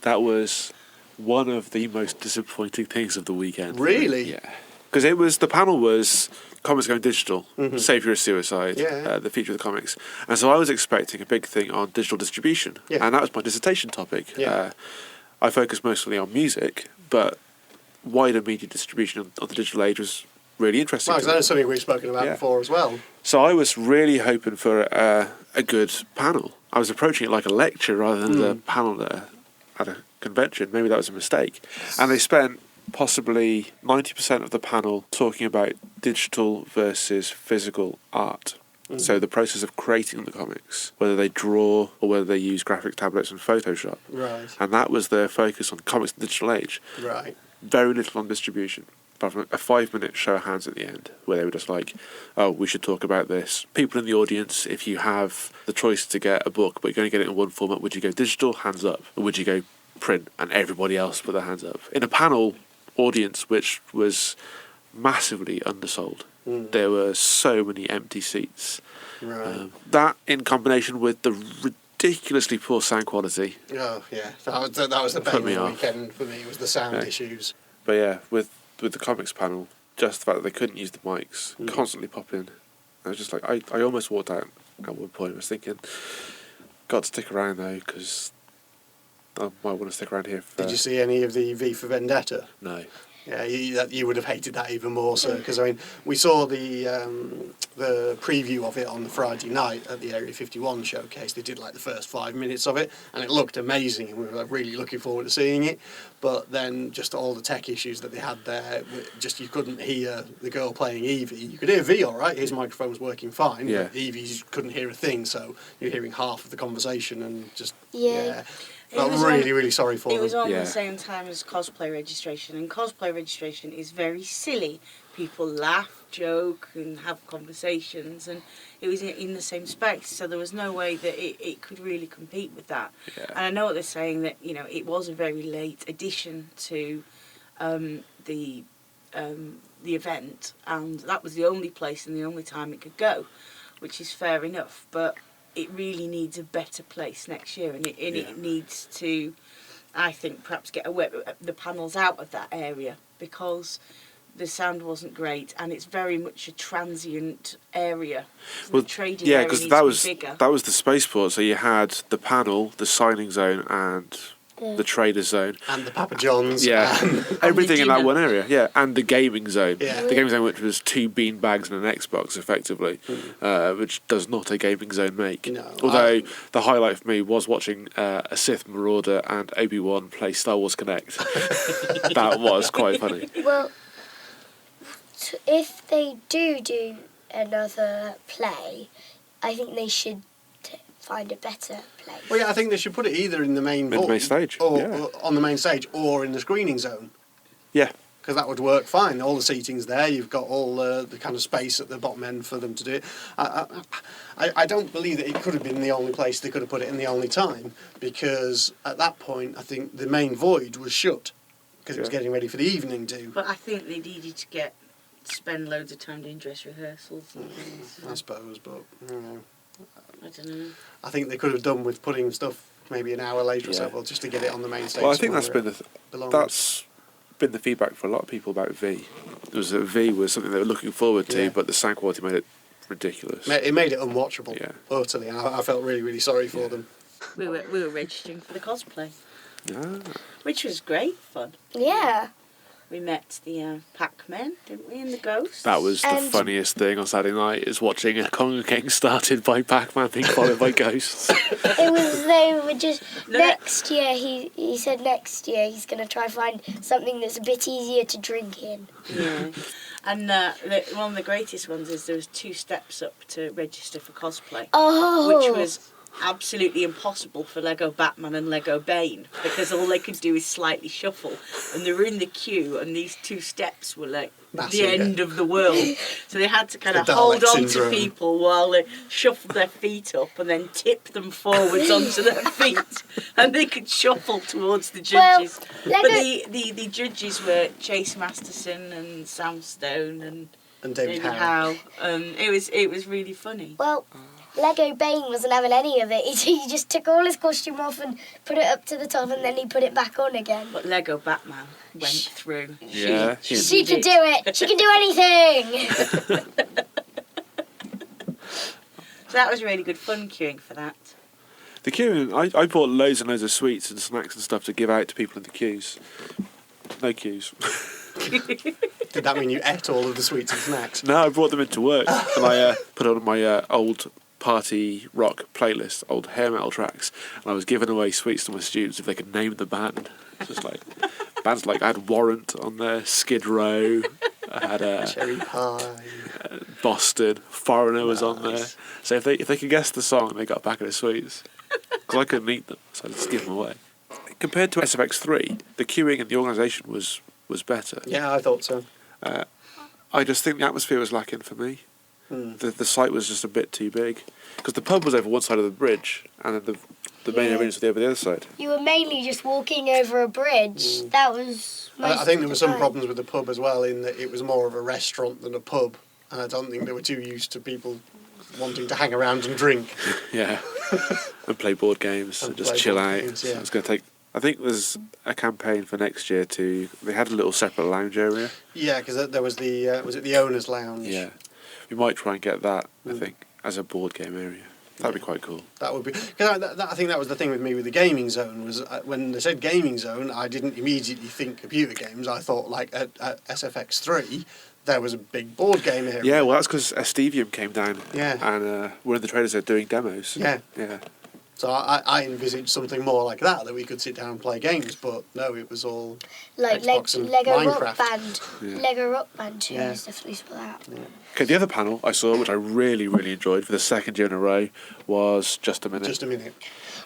B: That was one of the most disappointing things of the weekend.
C: Really?
B: Yeah. Because the panel was comics going digital, Save Your Suicide, the feature of the comics. And so I was expecting a big thing on digital distribution.
C: Yeah.
B: And that was my dissertation topic.
C: Yeah.
B: I focused mostly on music, but wider media distribution of the digital age was really interesting.
C: Well, that's something we've spoken about before as well.
B: So I was really hoping for a good panel. I was approaching it like a lecture rather than a panel at a convention. Maybe that was a mistake. And they spent possibly 90% of the panel talking about digital versus physical art. So the process of creating the comics, whether they draw or whether they use graphic tablets and Photoshop.
C: Right.
B: And that was their focus on comics in the digital age.
C: Right.
B: Very little on distribution. Apart from a 5-minute show of hands at the end, where they were just like, oh, we should talk about this. People in the audience, if you have the choice to get a book, but you're going to get it in one format, would you go digital, hands up, or would you go print? And everybody else put their hands up. In a panel audience, which was massively undersold. There were so many empty seats.
C: Right.
B: That, in combination with the ridiculously poor sound quality.
C: Oh, yeah. That was the
B: Put
C: bane
B: me
C: of the
B: off.
C: weekend for me, was the sound issues.
B: But yeah, with the comics panel, just the fact that they couldn't use the mics, constantly pop in. I was just like, I almost walked out at one point. I was thinking, got to stick around though, because I might want to stick around here for...
C: Did you see any of the V for Vendetta?
B: No.
C: Yeah, you would have hated that even more so, because I mean, we saw the preview of it on the Friday night at the Area 51 showcase. They did like the first 5 minutes of it, and it looked amazing, and we were like, really looking forward to seeing it. But then just all the tech issues that they had there, just you couldn't hear the girl playing Evie. You could hear V all right, his microphone was working fine, but Evie, you couldn't hear a thing, so you're hearing half of the conversation, and just felt really sorry for them.
E: It was on the same time as cosplay registration, and cosplay registration is very silly. People laugh, joke, and have conversations, and it was in the same space, so there was no way that it could really compete with that. Yeah. And I know what they're saying, that it was a very late addition to the event, and that was the only place and the only time it could go, which is fair enough, but it really needs a better place next year, and it needs to, I think, perhaps get the panels out of that area, because the sound wasn't great, and it's very much a transient area.
B: Well,
E: the trading area
B: because
E: needs to be bigger.
B: that was the spaceport. So you had the panel, the signing zone, and the trader's zone,
C: and the Papa John's,
B: everything in that one area, and the gaming zone,
C: the
B: gaming zone, which was 2 beanbags and an Xbox, effectively, which does not a gaming zone make.
C: No,
B: although the highlight for me was watching a Sith Marauder and Obi-Wan play Star Wars Connect. That was quite funny.
D: Well, if they do another play, I think they should find a better place.
C: Well, yeah, I think they should put it either in the main
B: stage,
C: or on the main stage, or in the screening zone.
B: Yeah.
C: because that would work fine. All the seating's there. You've got all the kind of space at the bottom end for them to do it. I don't believe that it could have been the only place they could have put it in the only time, because at that point I think the main void was shut because it was getting ready for the evening do.
E: But I think they needed to spend loads of time doing dress rehearsals and things.
C: I suppose, but you know,
E: I don't know.
C: I think they could have done with putting stuff maybe an hour later or so, well, just to get it on the main stage.
B: Well, I think that's been the feedback for a lot of people about V. It was that V was something they were looking forward to, but the sound quality made it ridiculous.
C: It made it unwatchable, utterly. And I felt really, really sorry for them.
E: We were registering for the cosplay,
B: Ah.
E: which was great fun.
D: Yeah.
E: We met the Pac-Men, didn't we, and the ghosts?
B: That was the funniest thing on Saturday night, is watching a Conga King started by Pac-Man being followed by ghosts.
D: It was, they were just, next year, he said next year he's going to try find something that's a bit easier to drink in.
E: Yeah. And one of the greatest ones is there was 2 steps up to register for cosplay.
D: Oh.
E: Which was absolutely impossible for Lego Batman and Lego Bane, because all they could do is slightly shuffle, and they were in the queue, and these 2 steps were like the end of the world. So they had to kind of hold on to people while they shuffled their feet up and then tip them forwards onto their feet, and they could shuffle towards the judges.
D: Well,
E: but the judges were Chase Masterson and Sam Stone and
C: David
E: Howe. It was really funny.
D: Well, Lego Bane wasn't having any of it. He just took all his costume off and put it up to the top, and then he put it back on again.
E: But Lego Batman went through.
B: Yeah.
D: She could do it. She can do anything.
E: So that was really good fun queuing for that.
B: The queuing, I bought loads and loads of sweets and snacks and stuff to give out to people in the queues. No queues.
C: Did that mean you ate all of the sweets and snacks?
B: No, I brought them into work, and I put on my old party rock playlist, old hair metal tracks, and I was giving away sweets to my students if they could name the band. Just like bands like I had Warrant on there, Skid Row, I had
C: Cherry Pie,
B: Boston, Foreigner was on there. So if they could guess the song, they got a packet of sweets, because I couldn't eat them, so I just give them away. Compared to SFX3, the queuing and the organisation was better.
C: Yeah, I thought so.
B: I just think the atmosphere was lacking for me. The site was just a bit too big, because the pub was over one side of the bridge, and then the main arena was over the other side.
D: You were mainly just walking over a bridge. That was most
C: I think there were some
D: time.
C: problems with the pub as well, in that it was more of a restaurant than a pub, and I don't think they were too used to people wanting to hang around and drink.
B: Yeah, and play board games and just chill out.
C: Games,
B: So it's going to take. I think there's a campaign for next year they had a little separate lounge area.
C: Yeah, because there was was it the owners' lounge?
B: Yeah, we might try and get that. I think as a board game area. That'd be quite cool.
C: That would be, because I think that was the thing with me with the gaming zone, was when they said gaming zone, I didn't immediately think computer games. I thought like at SFX3 there was a big board game area.
B: Yeah, well that's because Estevium came down.
C: Yeah.
B: And one of the traders are doing demos.
C: Yeah.
B: Yeah.
C: So I envisaged something more like that we could sit down and play games, but no, it was all
D: like
C: Xbox and
D: Lego
C: Minecraft.
D: Rock Band.
B: Yeah.
D: Lego Rock Band 2
C: Yeah.
D: is definitely for that.
C: Yeah.
B: Okay, the other panel I saw, which I really, really enjoyed for the second year in a row, was Just a Minute.
C: Just a minute.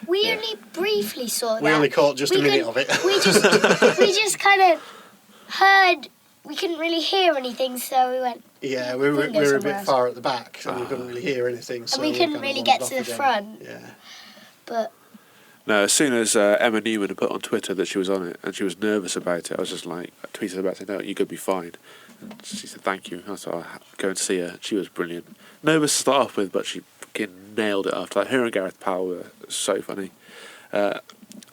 D: We only briefly saw that.
C: We only caught just a minute of it.
D: We just kind of heard. We couldn't really hear anything, so we went.
C: Yeah, we were a bit far at the back, so we couldn't really hear anything. So
D: we couldn't
C: kind of
D: really
C: wandered
D: get
C: off
D: to the
C: again.
D: front.
C: Yeah.
D: But
B: No, as soon as Emma Newman had put on Twitter that she was on it and she was nervous about it, I was just like, I tweeted about saying, no, you could be fine. And she said, thank you. I thought I'd go and see her. She was brilliant. Nervous to start off with, but she fucking nailed it after that. Her and Gareth Powell were so funny. I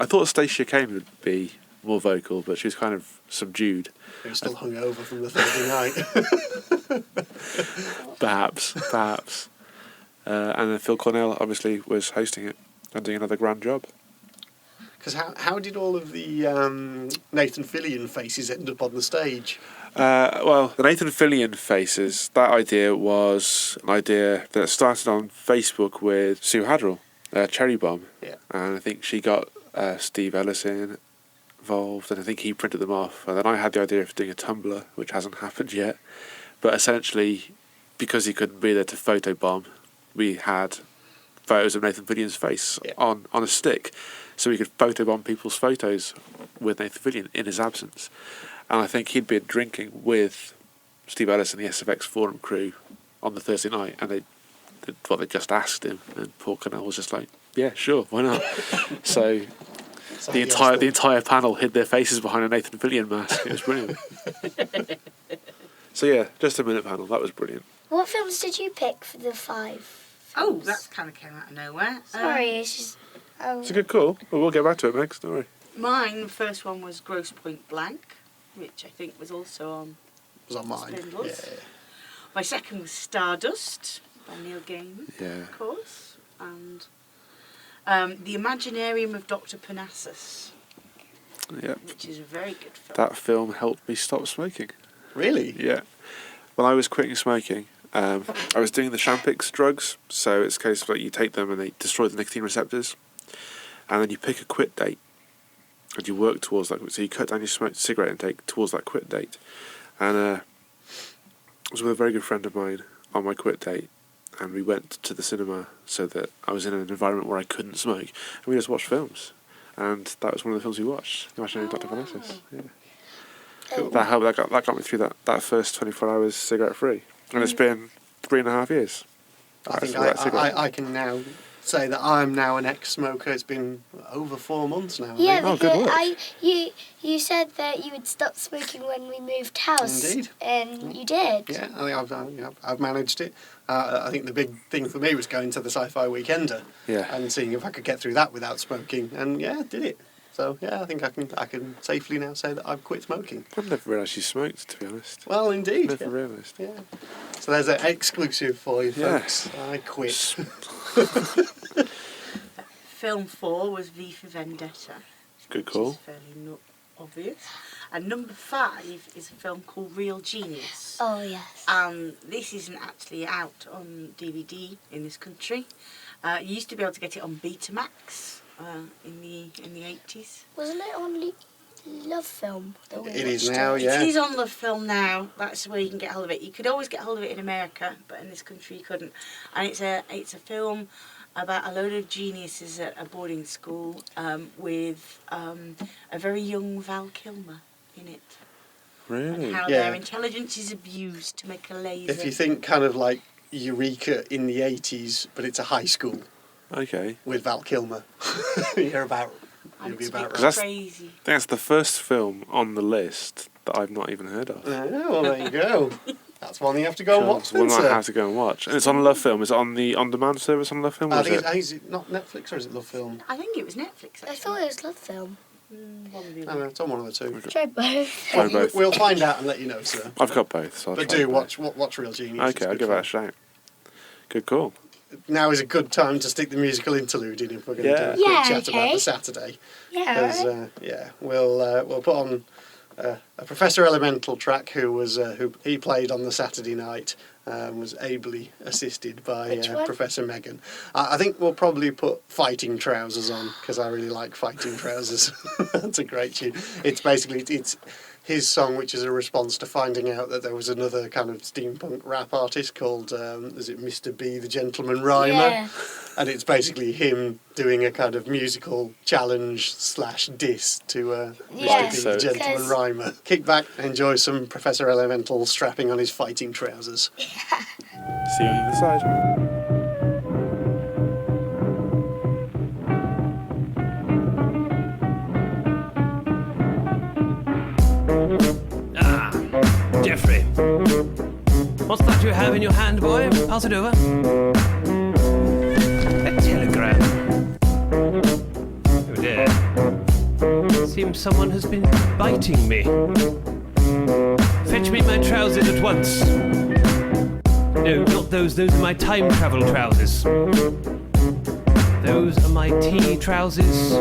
B: thought Stacia Kane would be more vocal, but she was kind of subdued.
C: We were still hungover from the Thursday night.
B: Perhaps. And then Phil Cornell obviously was hosting it and doing another grand job.
C: Because how did all of the Nathan Fillion faces end up on the stage?
B: Well, the Nathan Fillion faces, that idea was an idea that started on Facebook with Sue Hadrell, Cherry Bomb.
C: Yeah.
B: And I think she got Steve Ellison involved, and I think he printed them off. And then I had the idea of doing a Tumblr, which hasn't happened yet. But essentially, because he couldn't be there to photobomb, we had photos of Nathan Fillion's face on a stick, so we could photobomb people's photos with Nathan Fillion in his absence. And I think he'd been drinking with Steve Ellis and the SFX Forum crew on the Thursday night, and they just asked him, and Paul Cannell was just like, yeah, sure, why not? So the entire panel hid their faces behind a Nathan Fillion mask. It was brilliant. So yeah, just a minute panel. That was brilliant.
D: What films did you pick for the 5?
E: Oh, that kind of came out of nowhere.
D: Sorry, it's just...
B: It's a good call. Well, we'll get back to it next, don't worry.
E: Mine, the first one was Grosse Pointe Blank, which I think was also on...
C: Was on mine.
E: Spindles.
C: Yeah.
E: My second was Stardust by Neil Gaiman,
B: Yeah.
E: of course, and The Imaginarium of Dr. Parnassus,
B: Yeah.
E: which is a very good film.
B: That film helped me stop smoking.
C: Really?
B: Yeah. When I was quitting smoking, I was doing the Champix drugs, so it's a case of like you take them and they destroy the nicotine receptors, and then you pick a quit date, and you work towards that. So you cut down your cigarette intake towards that quit date. And I was with a very good friend of mine on my quit date, and we went to the cinema so that I was in an environment where I couldn't smoke, and we just watched films. And that was one of the films we watched, The Imaginary Dr. Parnassus. Yeah. That helped. That got me through that first 24 hours cigarette free, and it's been 3.5 years.
C: I think I can now say that I'm now an ex-smoker. It's been over 4 months now.
D: Yeah,
B: Oh, good
D: because
B: work.
D: you said that you would stop smoking when we moved house.
C: Indeed.
D: And you did.
C: Yeah, I think I've managed it. I think the big thing for me was going to the Sci-Fi Weekender and seeing if I could get through that without smoking. And yeah, did it. So yeah, I think I can safely now say that I've quit smoking.
B: I've never realised you smoked, to be honest.
C: Well, indeed.
B: Never realised.
C: Yeah. So there's an exclusive for you, folks. I quit.
E: Film 4 was V for Vendetta.
B: Good
E: Which
B: call.
E: is fairly obvious. And number 5 is a film called Real Genius.
D: Oh, yes.
E: This isn't actually out on DVD in this country. You used to be able to get it on Betamax in the 80s.
D: Wasn't it on Love Film? That we
C: It is
D: watched
C: now, yeah.
E: It is on Love Film now. That's where you can get hold of it. You could always get hold of it in America, but in this country you couldn't. And it's a film about a load of geniuses at a boarding school with a very young Val Kilmer in it.
B: Really?
E: And how their intelligence is abused to make a laser.
C: If you think kind of like Eureka in the 80s, but it's a high school
B: Okay.
C: with Val Kilmer, you'll be about
E: It's
C: right.
B: That's-
E: crazy.
B: I think that's the first film on the list that I've not even heard of.
C: Well, there you go. That's one you have to go and
B: Sure,
C: watch,
B: it's one I
C: Spencer.
B: have to go and watch. And it's on Love Film. Is it on the on-demand service on Love Film? Or
C: I
B: is
C: think
B: it?
C: is it not Netflix or is it Love Film?
E: I think it was Netflix.
D: I
E: Actually.
D: thought it was Love Film.
E: One of the
C: I
E: other.
C: don't know, it's on one of the two.
D: Try both.
B: Try both.
C: We'll find out and let you know, sir.
B: I've got both, so I'll
C: But
B: try
C: do
B: both.
C: watch Real Genius. It's
B: Okay, I'll
C: good
B: give that a
C: fun.
B: shout. Good call.
C: Now is a good time to stick the musical interlude in if we're going to
B: Yeah.
C: do a quick
D: Yeah,
C: chat about
D: okay.
C: the Saturday.
D: Yeah,
C: Because
D: alright.
C: we'll put on a Professor Elemental track who he played on the Saturday night. Was ably assisted by
D: Which one?
C: Professor Megan. I think we'll probably put Fighting Trousers on because I really like Fighting Trousers. That's a great tune. It's his song, which is a response to finding out that there was another kind of steampunk rap artist called is it Mr. B, the Gentleman Rhymer?
D: Yeah.
C: And it's basically him doing a kind of musical challenge / diss to
D: Yeah,
C: Mr. B, the Gentleman
D: because-
C: Rhymer. Kick back, enjoy some Professor Elemental strapping on his fighting trousers.
B: See you on the other side.
F: Ah, Jeffrey. What's that you have in your hand, boy? Pass it over. A telegram. Oh dear. Seems someone has been biting me. Fetch me my trousers at once. No, not those. Those are my time travel trousers. Those are my tea trousers.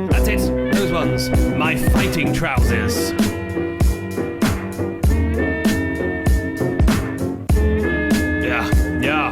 F: That's it. Those ones. My fighting trousers. Yeah.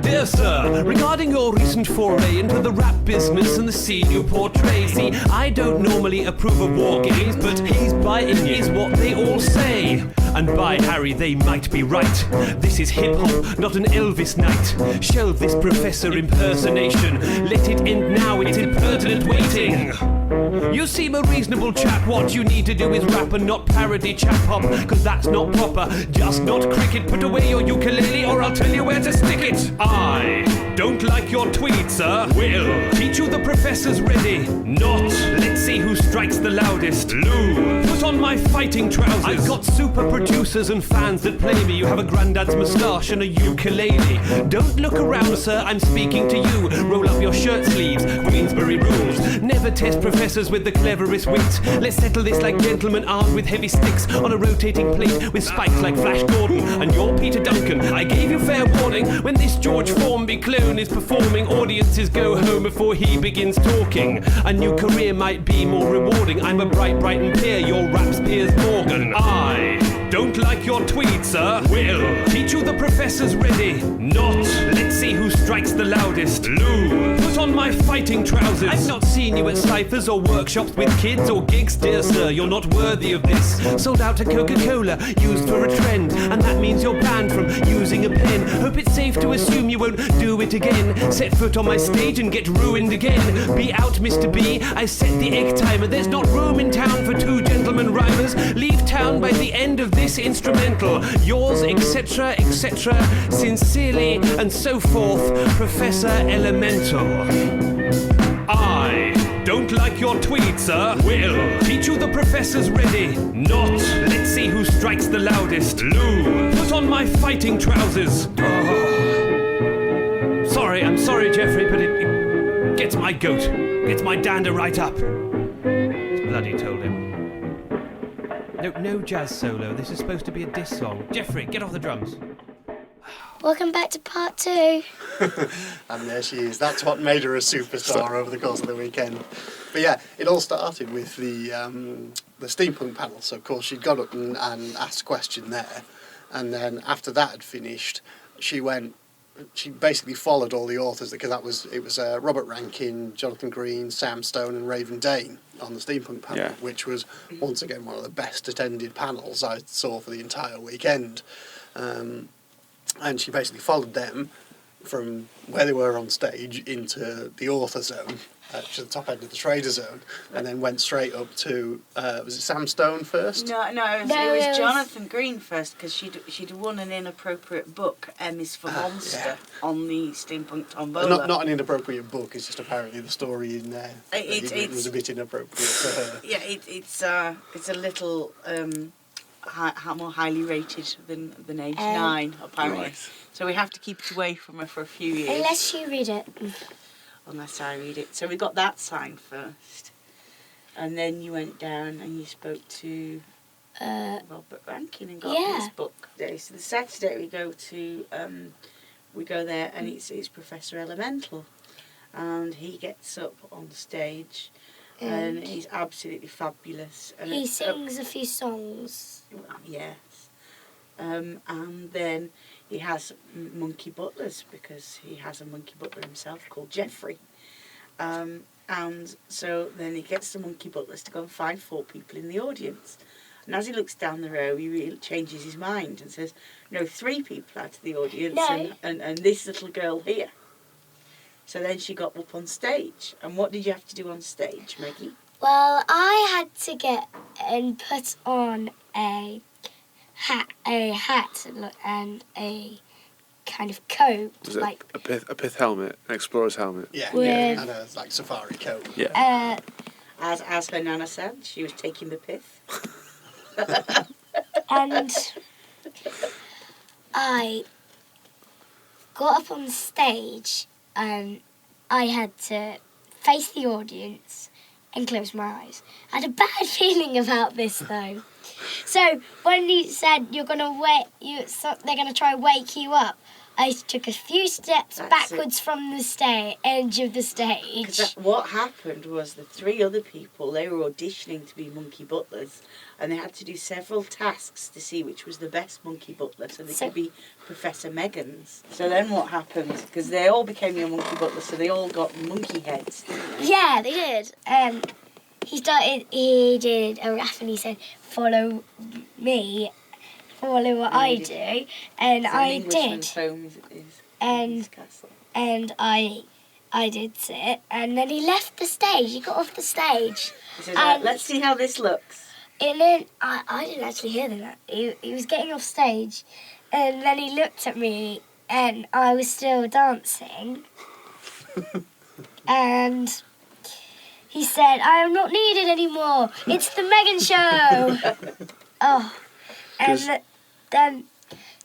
F: Dear sir, regarding your recent foray into the rap business and the scene you portray, see, I don't normally approve of war games, but he's biting you is what they all say. And by Harry, they might be right. This is hip-hop, not an Elvis night. Shelve this professor impersonation. Let it end now, it's impertinent waiting. You seem a reasonable chap, what you need to do is rap and not parody chap hop, cause that's not proper, just not cricket. Put away your ukulele or I'll tell you where to stick it. I don't like your tweet, sir. Will teach you the professor's ready. Not, let's see who strikes the loudest. Lou, put on my fighting trousers. I've got super producers and fans that play me. You have a granddad's moustache and a ukulele. Don't look around, sir, I'm speaking to you. Roll up your shirt sleeves, Queensberry rules. Never test professors with the cleverest wit. Let's settle this like gentlemen armed with heavy sticks on a rotating plate with spikes like Flash Gordon. And you're Peter Duncan. I gave you fair warning. When this George Formby clone is performing, audiences go home before he begins talking. A new career might be more rewarding. I'm a Brighton peer, your rap's Piers Morgan. I don't like your tweet, sir. Will teach you the professor's ready. Not, let's see who strikes the loudest. Lou, put on my fighting trousers. I've not seen you at ciphers or workshops with kids or gigs, dear sir. You're not worthy of this. Sold out to Coca-Cola, used for a trend, and that means you're banned from using a pen. Hope it's safe to assume you won't do it again. Set foot on my stage and get ruined again. Be out, Mr. B. I set the egg timer. There's not room in town for two gentlemen rhymers. Leave town by the end of this instrumental. Yours, etc., etc. Sincerely and so forth, Professor Elemental. I don't like your tweet, sir. Will teach you the professor's ready. Not, let's see who strikes the loudest. Lou, put on my fighting trousers. Sorry, I'm sorry, Geoffrey, but it gets my goat, gets my dander right up. It's bloody told him. No jazz solo. This is supposed to be a diss song. Geoffrey, get off the drums.
D: Welcome back to part 2.
C: And there she is. That's what made her a superstar over the course of the weekend. But yeah, it all started with the steampunk panel. So of course she'd got up and asked a question there, and then after that had finished, she basically followed all the authors, because it was Robert Rankin, Jonathan Green, Sam Stone and Raven Dane on the steampunk panel, which was once again one of the best attended panels I saw for the entire weekend. And she basically followed them from where they were on stage into the author zone, to the top end of the trader zone, and then went straight up to, was it Sam Stone first?
E: No, it was Jonathan Green first, because she'd won an inappropriate book, M is for Monster, on the Steampunk Tombola.
C: Not an inappropriate book, it's just apparently the story in there. It was a bit inappropriate for her.
E: Yeah, it's a little more highly rated than age 9, apparently. Right. So we have to keep it away from her for a few years.
D: Unless you read it.
E: Unless I read it. So we got that signed first. And then you went down and you spoke to Robert Rankin and got his book. So the Saturday we go there and it's Professor Elemental. And he gets up on stage and he's absolutely fabulous. And
D: he sings a few songs.
E: Yes. And then he has monkey butlers, because he has a monkey butler himself called Geoffrey. And so then he gets the monkey butlers to go and find 4 people in the audience. And as he looks down the row, he really changes his mind and says, no, 3 people out of the audience and this little girl here. So then she got up on stage. And what did you have to do on stage, Maggie?
D: Well, I had to get and put on a hat and a kind of coat.
B: Was it like a pith helmet, an explorer's helmet?
C: Yeah, and a safari coat.
B: Yeah.
E: As her nana said, she was taking the pith.
D: And I got up on stage and I had to face the audience and close my eyes. I had a bad feeling about this though. So when he said they're gonna try and wake you up, I took a few steps backwards from the edge of the stage.
E: What happened was the 3 other people, they were auditioning to be monkey butlers, and they had to do several tasks to see which was the best monkey butler, so they could be Professor Meggans. So then what happened? Because they all became your monkey butler, so they all got monkey heads.
D: Yeah, they did. He did a rap and he said, follow me, follow what I do, and I did.
E: Home is
D: and I I did sit, and then he left the stage. He got off the stage.
E: He said, right, let's see how this looks.
D: And then I didn't actually hear that. He was getting off stage, and then he looked at me, and I was still dancing. And he said, I am not needed anymore. It's the Megan show. Oh. And then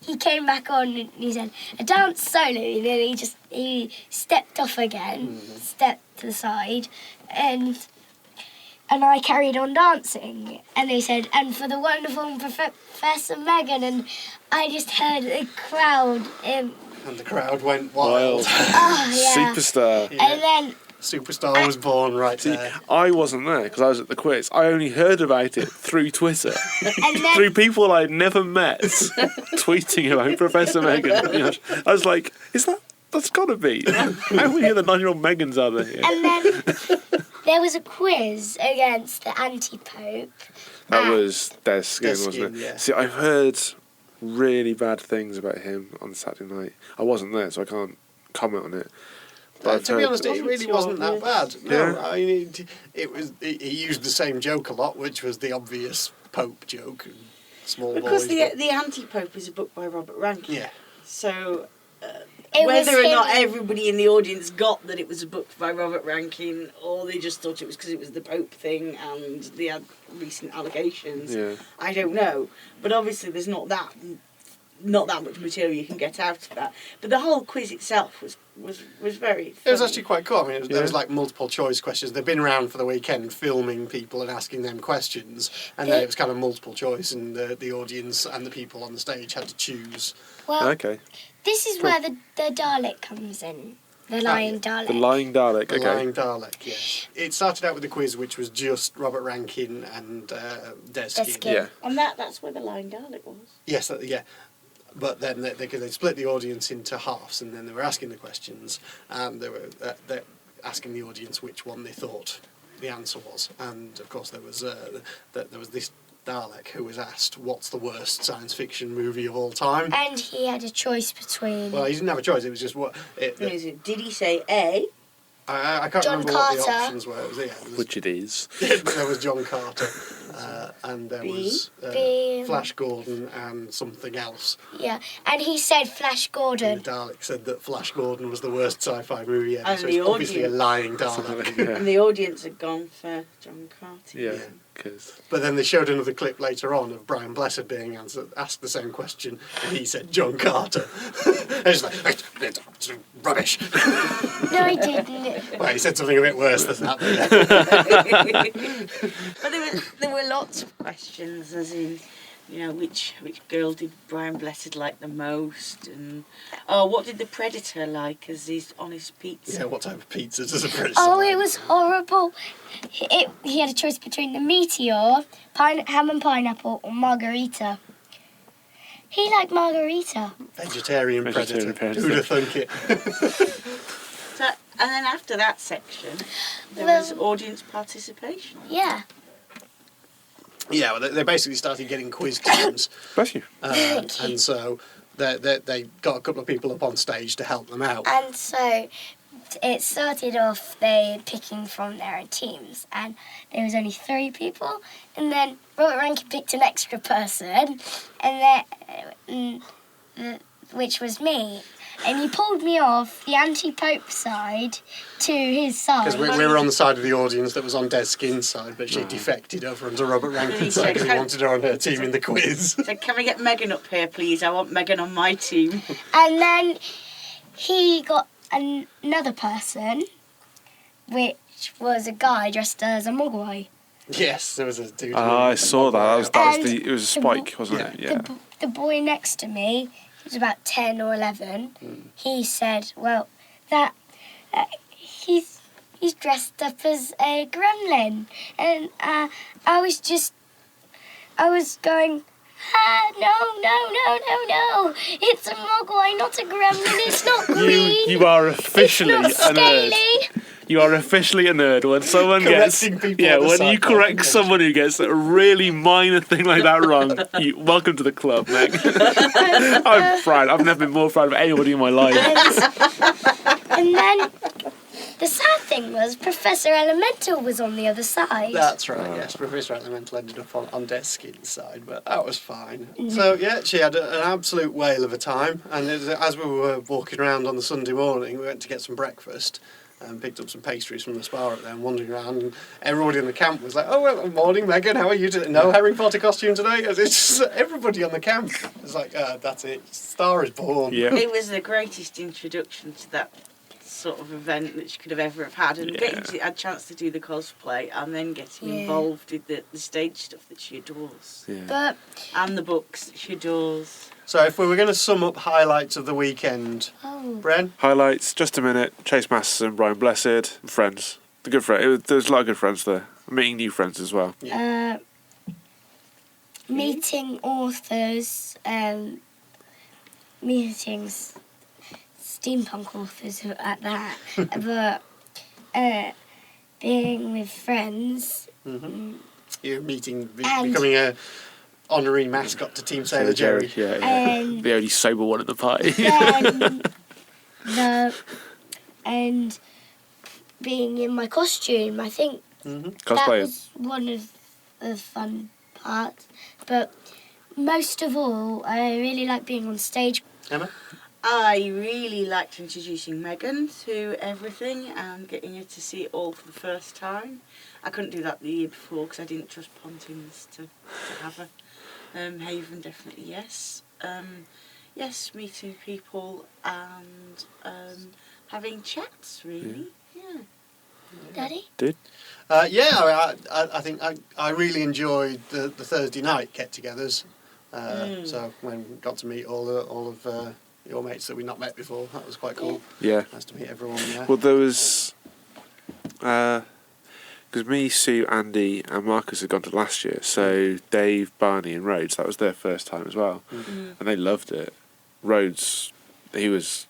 D: he came back on and he said, a dance solo. And then he stepped off again, stepped to the side, and I carried on dancing. And they said, and for the wonderful Professor Megan. And I just heard the crowd.
C: And the crowd went wild.
D: Oh, yeah.
B: Superstar.
C: Yeah.
D: And then
C: Superstar was born right there.
B: I wasn't there because I was at the quiz. I only heard about it through Twitter,
D: and then
B: through people I'd never met, tweeting about Professor Megan. You know, I was like, that's got to be. How many of the 9-year-old Megans are there here?
D: And then there was a quiz against the anti-pope.
B: That was Des Skin, wasn't it?
C: Yeah.
B: See, I've heard really bad things about him on Saturday night. I wasn't there, so I can't comment on it. But
C: To be honest, it really wasn't that bad. No,
B: Yeah.
C: I mean, he used the same joke a lot, which was the obvious Pope joke. Small
E: Because
C: boys.
E: the Anti-Pope is a book by Robert Rankin.
C: Yeah.
E: So
D: It was
E: whether or not
D: him.
E: everybody in the audience got that it was a book by Robert Rankin, or they just thought it was because it was the Pope thing and the recent allegations,
B: Yeah.
E: I don't know. But obviously there's not that much material you can get out of that. But the whole quiz itself was very funny.
C: It was actually quite cool. I mean, there was
B: Yeah.
C: like multiple choice questions. They've been around for the weekend filming people and asking them questions, and then it was kind of multiple choice, and the audience and the people on the stage had to choose.
D: Well,
B: Okay.
D: this is where the Dalek comes in. The lying Dalek.
B: The Lying Dalek.
C: The
B: Okay.
C: Lying Dalek, yes. It started out with the quiz, which was just Robert Rankin and Des Skin.
D: Skin.
B: Yeah.
E: And that's where the Lying Dalek was.
C: Yes, yeah. But then they split the audience into halves, and then they were asking the questions, and they were asking the audience which one they thought the answer was. And of course, there was this Dalek who was asked, "What's the worst science fiction movie of all time?"
D: And he had a choice between
C: Well, he didn't have a choice. It was just what.
E: Did he say A?
C: I can't
D: John
C: remember what the
D: Carter.
C: options were. It was,
B: Which it is.
C: there was John Carter, and there
E: B?
C: was
D: B.
C: Flash Gordon and something else.
D: yeah, and he said Flash
C: And
D: Gordon.
C: the Dalek said that Flash Gordon was the worst sci-fi movie ever,
E: And
C: so
E: the
C: it's obviously a
E: audience-
C: lying Dalek.
B: Yeah.
E: And the audience had gone for John Carter.
B: Yeah. Because
C: But then they showed another clip later on of Brian Blessed being asked the same question, and he said John Carter. And it's like, it's rubbish.
D: No, he didn't.
C: Well, he said something a bit worse than that.
E: But there were lots of questions, as in, which girl did Brian Blessed like the most, and what did the Predator like as his honest pizza?
C: Yeah, what type of pizza does a British
D: Oh,
C: like?
D: it was horrible. He had a choice between the Meteor, ham and pineapple, or margarita. He liked margarita.
C: Vegetarian
B: Vegetarian
C: predator.
B: predator.
C: Who'd have thunk it?
E: So, and then after that section, there
D: Well-
E: was audience participation.
D: Yeah.
C: Yeah, well, they basically started getting quiz teams.
B: bless you.
C: And so they got a couple of people up on stage to help them out.
D: And so it started off they picking from their own teams, and there was only 3 people, and then Robert Rankin picked an extra person, and then which was me, and he pulled me off the anti-Pope side to his side.
C: Because we were on the side of the audience that was on Des Skin's side, but she defected over onto Robert Rankin's side because he wanted her on her team in the quiz.
E: So can we get Megan up here, please? I want Megan on my team.
D: And then he got another person, which was a guy dressed as a Mogwai.
C: Yes, there was a dude.
B: I saw that.
D: And
B: It was a spike, wasn't it? Yeah.
D: The boy next to me, he was about 10 or 11, he said, well, that he's dressed up as a gremlin. And I was going, no, it's a Mogwai, not a gremlin, it's not green.
B: You are officially
D: it's not
B: a nerd.
D: scaly.
B: You are officially a nerd when someone gets
C: Correcting people on the
B: when
C: side
B: you correct
C: of the
B: someone who gets a really minor thing like that wrong. Welcome to the club, Meg. I'm proud. I've never been more proud of anybody in my life.
D: And then the sad thing was Professor Elemental was on the other side.
C: That's right, yes. Professor Elemental ended up on Deskin's side, but that was fine. So, yeah, she had an absolute whale of a time. And as we were walking around on the Sunday morning, we went to get some breakfast and picked up some pastries from the spa up there and wandering around. And everybody in the camp was like, "Oh, well, morning, Megan, how are you today? No Harry Potter costume today?" It's just everybody on the camp. It's like, that's it. Star is born.
B: Yeah.
E: It was the greatest introduction to that sort of event that she could have ever have had, and getting a chance to do the cosplay and then getting involved with the stage stuff that she adores.
B: Yeah.
D: But
E: And the books that she adores.
C: So if we were going to sum up highlights of the weekend, Bren?
B: Highlights, just a minute. Chase Masterson, Brian Blessed, friends. The good friend. There was a lot of good friends there. Meeting new friends as well.
D: meeting authors, meetings, steampunk authors at that, but being with friends.
C: Mm-hmm. You're meeting,
D: And-
C: becoming a honorary mascot to Team Sailor Jerry.
B: Yeah. The only sober one in the party.
D: And being in my costume, I think that
B: Cosplaying.
D: was one of the fun parts. But most of all, I really like being on stage.
C: Emma?
E: I really liked introducing Megan to everything and getting her to see it all for the first time. I couldn't do that the year before because I didn't trust Pontins to have her. Haven, definitely yes. Yes, meeting people and having chats, really. Yeah.
D: Daddy?
B: Did?
C: I think I really enjoyed the Thursday night get-togethers. So when we got to meet all of your mates that we'd not met before, that was quite cool.
B: Yeah.
C: Nice to meet everyone there.
B: Well, there was... Because me, Sue, Andy and Marcus had gone to last year, so Dave, Barney and Rhodes, that was their first time as well. And they loved it. Rhodes, he was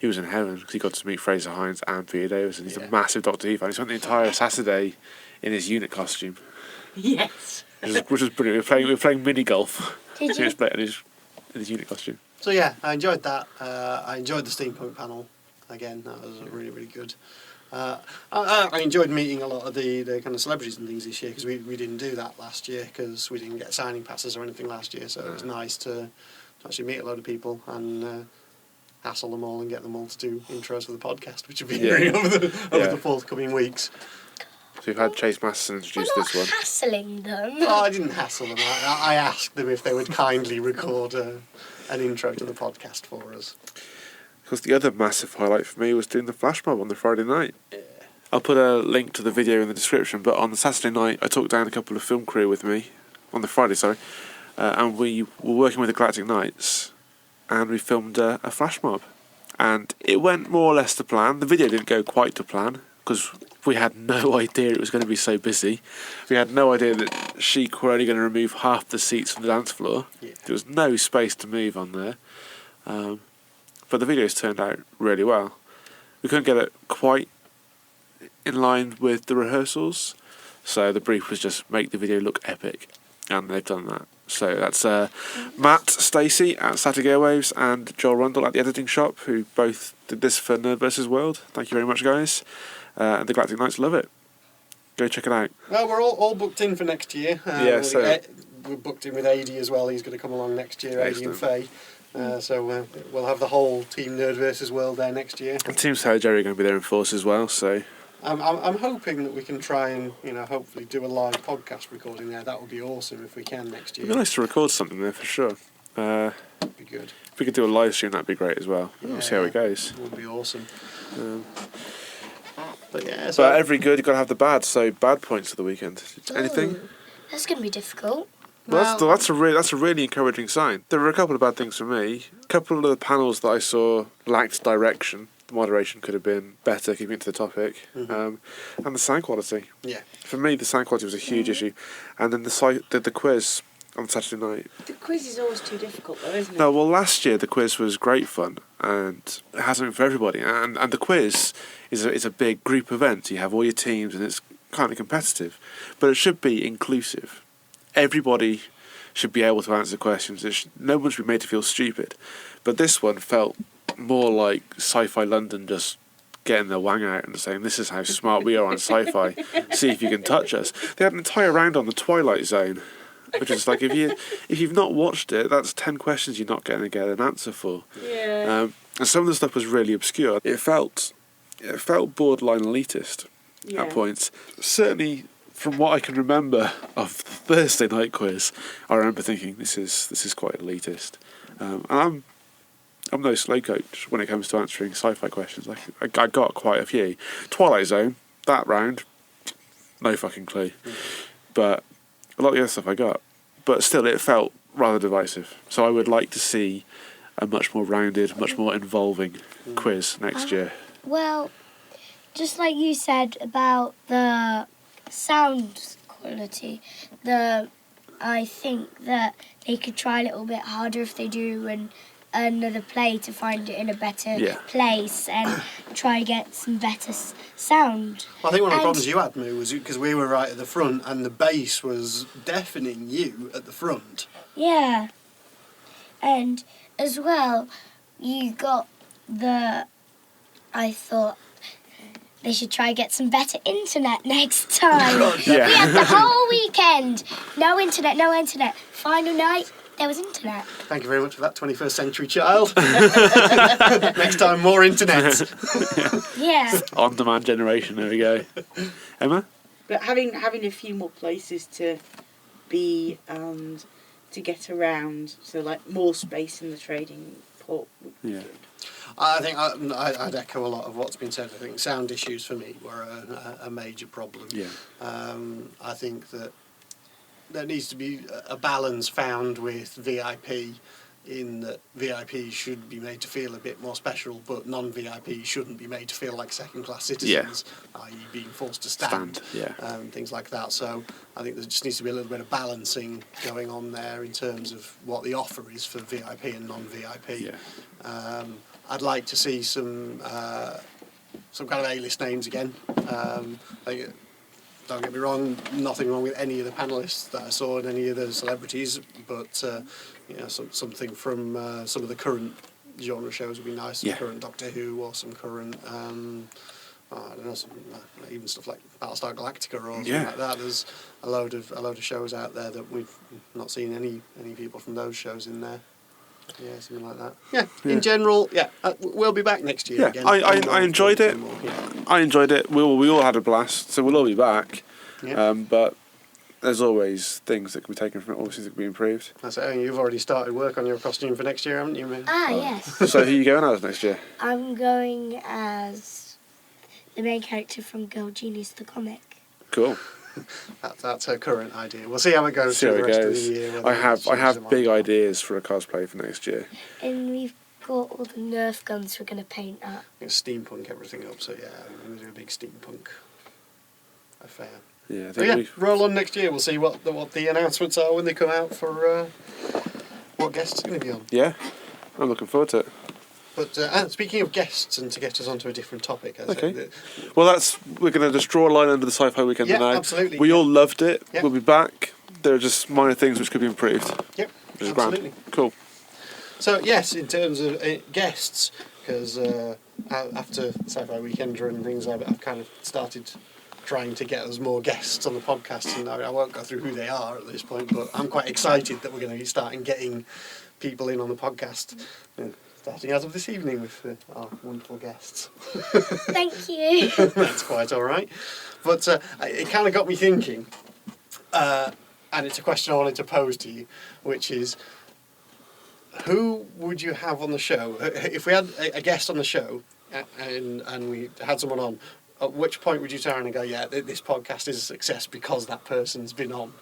B: in heaven because he got to meet Fraser Hines and Peter Davis, and he's a massive Doctor Who fan. He spent the entire Saturday in his unit costume.
E: Yes.
B: Which was brilliant. We were playing mini golf.
D: Did
B: He was
D: you?
B: playing in his unit costume.
C: So yeah, I enjoyed that. I enjoyed the steampunk panel. Again, that was really, really good. I enjoyed meeting a lot of the kind of celebrities and things this year because we didn't do that last year because we didn't get signing passes or anything last year. So it was nice to actually meet a lot of people and hassle them all and get them all to do intros for the podcast, which will be doing over the forthcoming weeks.
B: So we've had Chase Masterson introduce
D: We're
B: this
D: not
B: one.
D: hassling them.
C: Oh, I didn't hassle them. I asked them if they would kindly record an intro to the podcast for us.
B: Because the other massive highlight for me was doing the flash mob on the Friday night. Yeah. I'll put a link to the video in the description, but on the Saturday night I took down a couple of film crew with me, on the Friday, sorry, and we were working with the Galactic Knights, and we filmed a flash mob. And it went more or less to plan. The video didn't go quite to plan, because we had no idea it was going to be so busy. We had no idea that Chic were only going to remove half the seats from the dance floor. Yeah. There was no space to move on there. But the videos turned out really well. We couldn't get it quite in line with the rehearsals, so the brief was just make the video look epic, and they've done that. So that's Matt Stacey at Static Airwaves and Joel Rundle at the editing shop, who both did this for NerdVsWorld. Thank you very much, guys. And the Galactic Knights love it. Go check it out.
C: Well, we're all booked in for next year. We're booked in with Adi as well. He's going to come along next year, Adi and Faye. So we'll have the whole team NerdVsWorld there next year.
B: And Team Sailor Jerry are going to be there in force as well, so...
C: I'm hoping that we can try and, hopefully do a live podcast recording there. That would be awesome if we can next year.
B: It'd be nice to record something there for sure.
C: That'd be good.
B: If we could do a live stream, that'd be great as well. We'll see how it goes.
C: It would be awesome.
B: But every good, you've got to have the bad, so bad points for the weekend. Anything?
D: That's going to be difficult.
B: Well, that's a really encouraging sign. There were a couple of bad things for me. A couple of the panels that I saw lacked direction. The moderation could have been better, keeping it to the topic. And the sound quality. Yeah. For me, the sound quality was a huge issue. And then the quiz on Saturday night.
E: The quiz is always too difficult, though, isn't it?
B: No, well, last year the quiz was great fun, and it has something for everybody. And the quiz is a big group event. You have all your teams, and it's kind of competitive. But it should be inclusive. Everybody should be able to answer questions. No one should be made to feel stupid. But this one felt more like Sci-Fi London just getting their wang out and saying, "This is how smart we are on sci-fi. See if you can touch us." They had an entire round on the Twilight Zone, which is like, if you've not watched it, that's 10 questions you're not going to get an answer for.
E: Yeah.
B: And some of the stuff was really obscure. It felt borderline elitist
E: Yeah.
B: at points. Certainly, from what I can remember of the Thursday night quiz, I remember thinking this is quite elitist. And I'm no slow coach when it comes to answering sci-fi questions. Like I got quite a few. Twilight Zone, that round, no fucking clue. But a lot of the other stuff I got. But still, it felt rather divisive. So I would like to see a much more rounded, much more involving quiz next year.
D: Well, just like you said about the sound quality, I think that they could try a little bit harder if they do another play to find it in a better place and try to get some better sound.
C: I think one of the problems you had, Moo, was because we were right at the front and the bass was deafening you at the front.
D: Yeah. And as well, you got I thought they should try to get some better internet next time. We had the whole weekend. No internet. Final night, there was internet.
C: Thank you very much for that, 21st century child. Next time, more internet.
D: Yeah.
B: On-demand generation, there we go. Emma?
E: But having a few more places to be and to get around, so like more space in the trading port would be good.
C: I think I'd echo a lot of what's been said. I think sound issues for me were a major problem.
B: Yeah.
C: I think that there needs to be a balance found with VIP, in that VIP should be made to feel a bit more special, but non-VIP shouldn't be made to feel like second-class citizens, i.e. being forced to stand. Things like that. So I think there just needs to be a little bit of balancing going on there in terms of what the offer is for VIP and non-VIP. I'd like to see some kind of A-list names again. Don't get me wrong, nothing wrong with any of the panellists that I saw and any of the celebrities, but something from some of the current genre shows would be nice. Some current Doctor Who or some current, I don't know, even stuff like Battlestar Galactica or something like that. There's a load of shows out there that we've not seen any people from those shows in there. Yeah, something like that. In general, we'll be back next year again.
B: I enjoyed it. I enjoyed it. We all had a blast, so we'll all be back. But there's always things that can be taken from it, obviously that can be improved.
C: That's it. You've already started work on your costume for next year, haven't you, Min?
D: Yes.
B: So who are you going as next year?
D: I'm going as the main character from Girl Genius, the comic.
B: Cool.
C: That's her current idea. We'll see how it goes through the rest of the year.
B: I have big ideas for a cosplay for next year.
D: And we've got all the Nerf guns we're going to paint up.
C: Steampunk everything up, so we're going to do a big steampunk affair.
B: Yeah,
C: roll on next year. We'll see what the announcements are when they come out for what guests are going to be on.
B: Yeah, I'm looking forward to it.
C: But speaking of guests, and to get us onto a different topic,
B: Well, we're going to just draw a line under the Sci-Fi Weekender now.
C: Absolutely.
B: We all loved it.
C: Yeah.
B: We'll be back. There are just minor things which could be improved.
C: Yep,
B: Which is
C: absolutely.
B: grand. Cool.
C: So yes, in terms of guests, because after Sci-Fi Weekender and things, I've kind of started trying to get us more guests on the podcast, and I won't go through who they are at this point, but I'm quite excited that we're going to be starting getting people in on the podcast. Starting as of this evening with our wonderful guests.
D: Thank you.
C: That's quite all right. But it kind of got me thinking, and it's a question I wanted to pose to you, which is, who would you have on the show? If we had a guest on the show and we had someone on, at which point would you turn and go, yeah, this podcast is a success because that person's been on?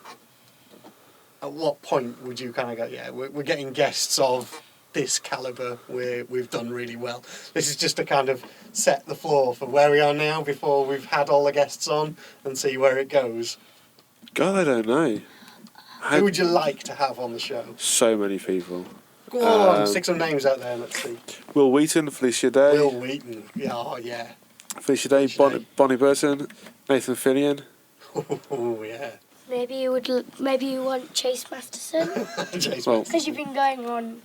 C: At what point would you kind of go, yeah, we're getting guests of this calibre, we've done really well? This is just to kind of set the floor for where we are now before we've had all the guests on and see where it goes.
B: God, I don't know.
C: Who would you like to have on the show?
B: So many people.
C: Go on, stick some names out there, let's see.
B: Will Wheaton, Felicia Day.
C: Will Wheaton, yeah.
B: Felicia Day, Bonnie Burton, Nathan Fillion.
C: Oh, yeah.
D: Maybe you want Chase Masterson?
C: Chase
B: Well,
D: Because you've been going on.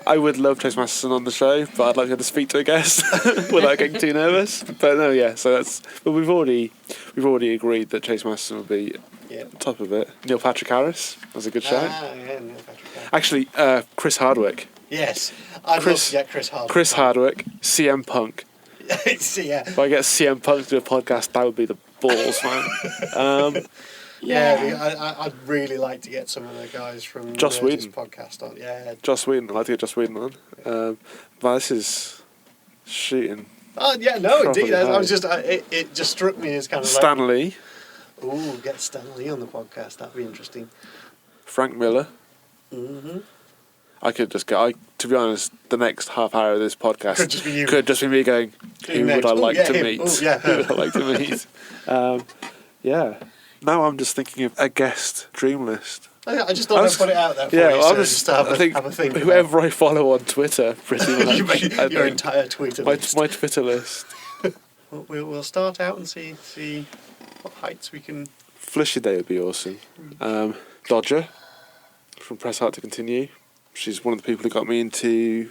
B: I would love Chase Masterson on the show, but I'd like to speak to a guest without getting too nervous. But no, yeah. So that's. But we've already agreed that Chase Masterson will be top of it. Neil Patrick Harris. That's a good shout.
C: Yeah, Neil Patrick Harris.
B: Actually, Chris Hardwick.
C: Yes, I'd love to get Chris Hardwick.
B: Chris Hardwick, CM Punk.
C: Yeah.
B: If I get CM Punk to do a podcast, that would be the balls, man.
C: I'd really like to get some of the guys from
B: Joss
C: Nerdie's
B: Whedon
C: podcast on. Yeah,
B: Joss Whedon. I'd like to get Joss Whedon on. But this is shooting.
C: Oh yeah, no, indeed.
B: Properly
C: I was just it just struck me as kind of
B: Stan Lee,
C: like, ooh, get Stan Lee on the podcast. That'd be interesting.
B: Frank Miller.
C: Mm-hmm.
B: I could just go. To be honest, the next half hour of this podcast
C: Could just be you.
B: me going, who would I like to meet? Who would I like to meet? Yeah. Now I'm just thinking of a guest dream list.
C: I just thought I'd put it out there for you.
B: I'll
C: just have a think.
B: Whoever I follow on Twitter, pretty much.
C: Your entire Twitter list.
B: My Twitter list.
C: We'll start out and see what heights we can.
B: Felicia Day would be awesome. Dodger from Press Heart to Continue. She's one of the people who got me into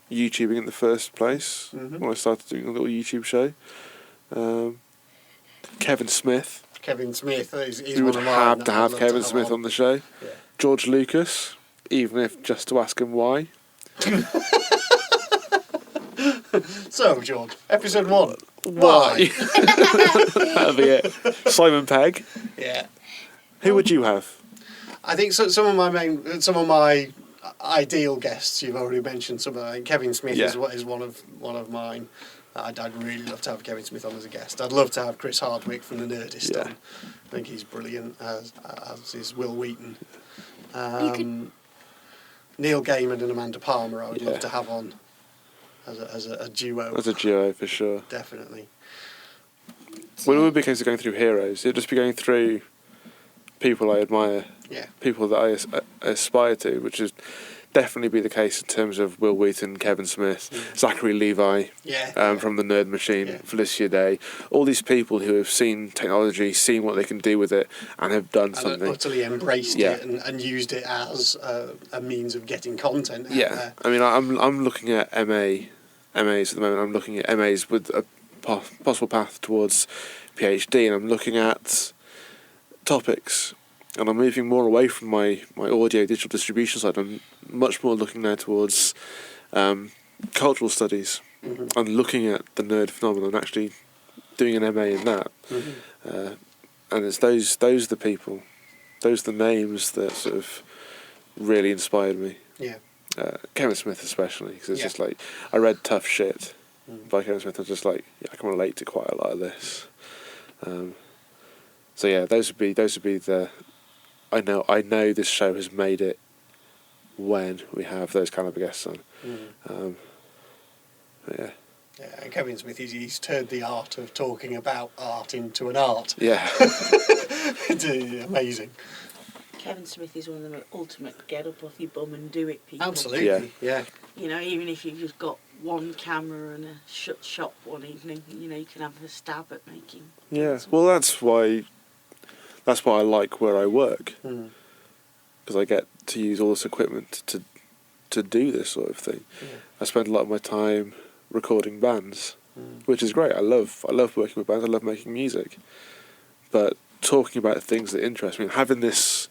B: YouTubing in the first place when I started doing a little YouTube show. Kevin Smith.
C: Kevin Smith, he's
B: we
C: one
B: would
C: of mine.
B: have to have Kevin Smith on the show.
C: Yeah.
B: George Lucas, even if just to ask him why.
C: So, George, episode 1. Why?
B: That'll be it. Simon Pegg.
C: Yeah.
B: Who would you have?
C: I think some of my ideal guests you've already mentioned. Kevin Smith is one of mine. I'd really love to have Kevin Smith on as a guest. I'd love to have Chris Hardwick from the Nerdist on. I think he's brilliant, as is Will Wheaton. Neil Gaiman and Amanda Palmer I would love to have on as a duo.
B: As a duo, for sure.
C: Definitely.
B: Well, it would be a case of going through heroes. It'd just be going through people I admire, people that I aspire to, which is definitely be the case in terms of Will Wheaton, Kevin Smith, Zachary Levi from the Nerd Machine, Felicia Day, all these people who have seen technology, seen what they can do with it, and have done something.
C: And utterly embraced it and used it as a means of getting content out there.
B: I mean, I'm looking at MAs at the moment. I'm looking at MAs with a possible path towards PhD, and I'm looking at topics. And I'm moving more away from my audio digital distribution side. I'm much more looking now towards cultural studies and looking at the nerd phenomenon, actually doing an MA in that. And it's those are the people, those are the names that sort of really inspired me.
C: Yeah.
B: Kevin Smith especially, because it's just like, I read Tough Shit by Kevin Smith. I was just like, I can relate to quite a lot of this. So yeah, those would be the. I know this show has made it when we have those kind of guests on. Yeah, and
C: Kevin Smith, he's turned the art of talking about art into an art.
B: Yeah.
C: It's amazing.
E: Kevin Smith is one of the ultimate get up off your bum and do it people.
C: Absolutely, yeah.
E: You know, even if you've just got one camera and a shut shop one evening, you know, you can have a stab at making.
B: Yeah, well, that's why I like where I work, because I get to use all this equipment to do this sort of thing. I spend a lot of my time recording bands, which is great. I love working with bands. I love making music, but talking about things that interest me, having this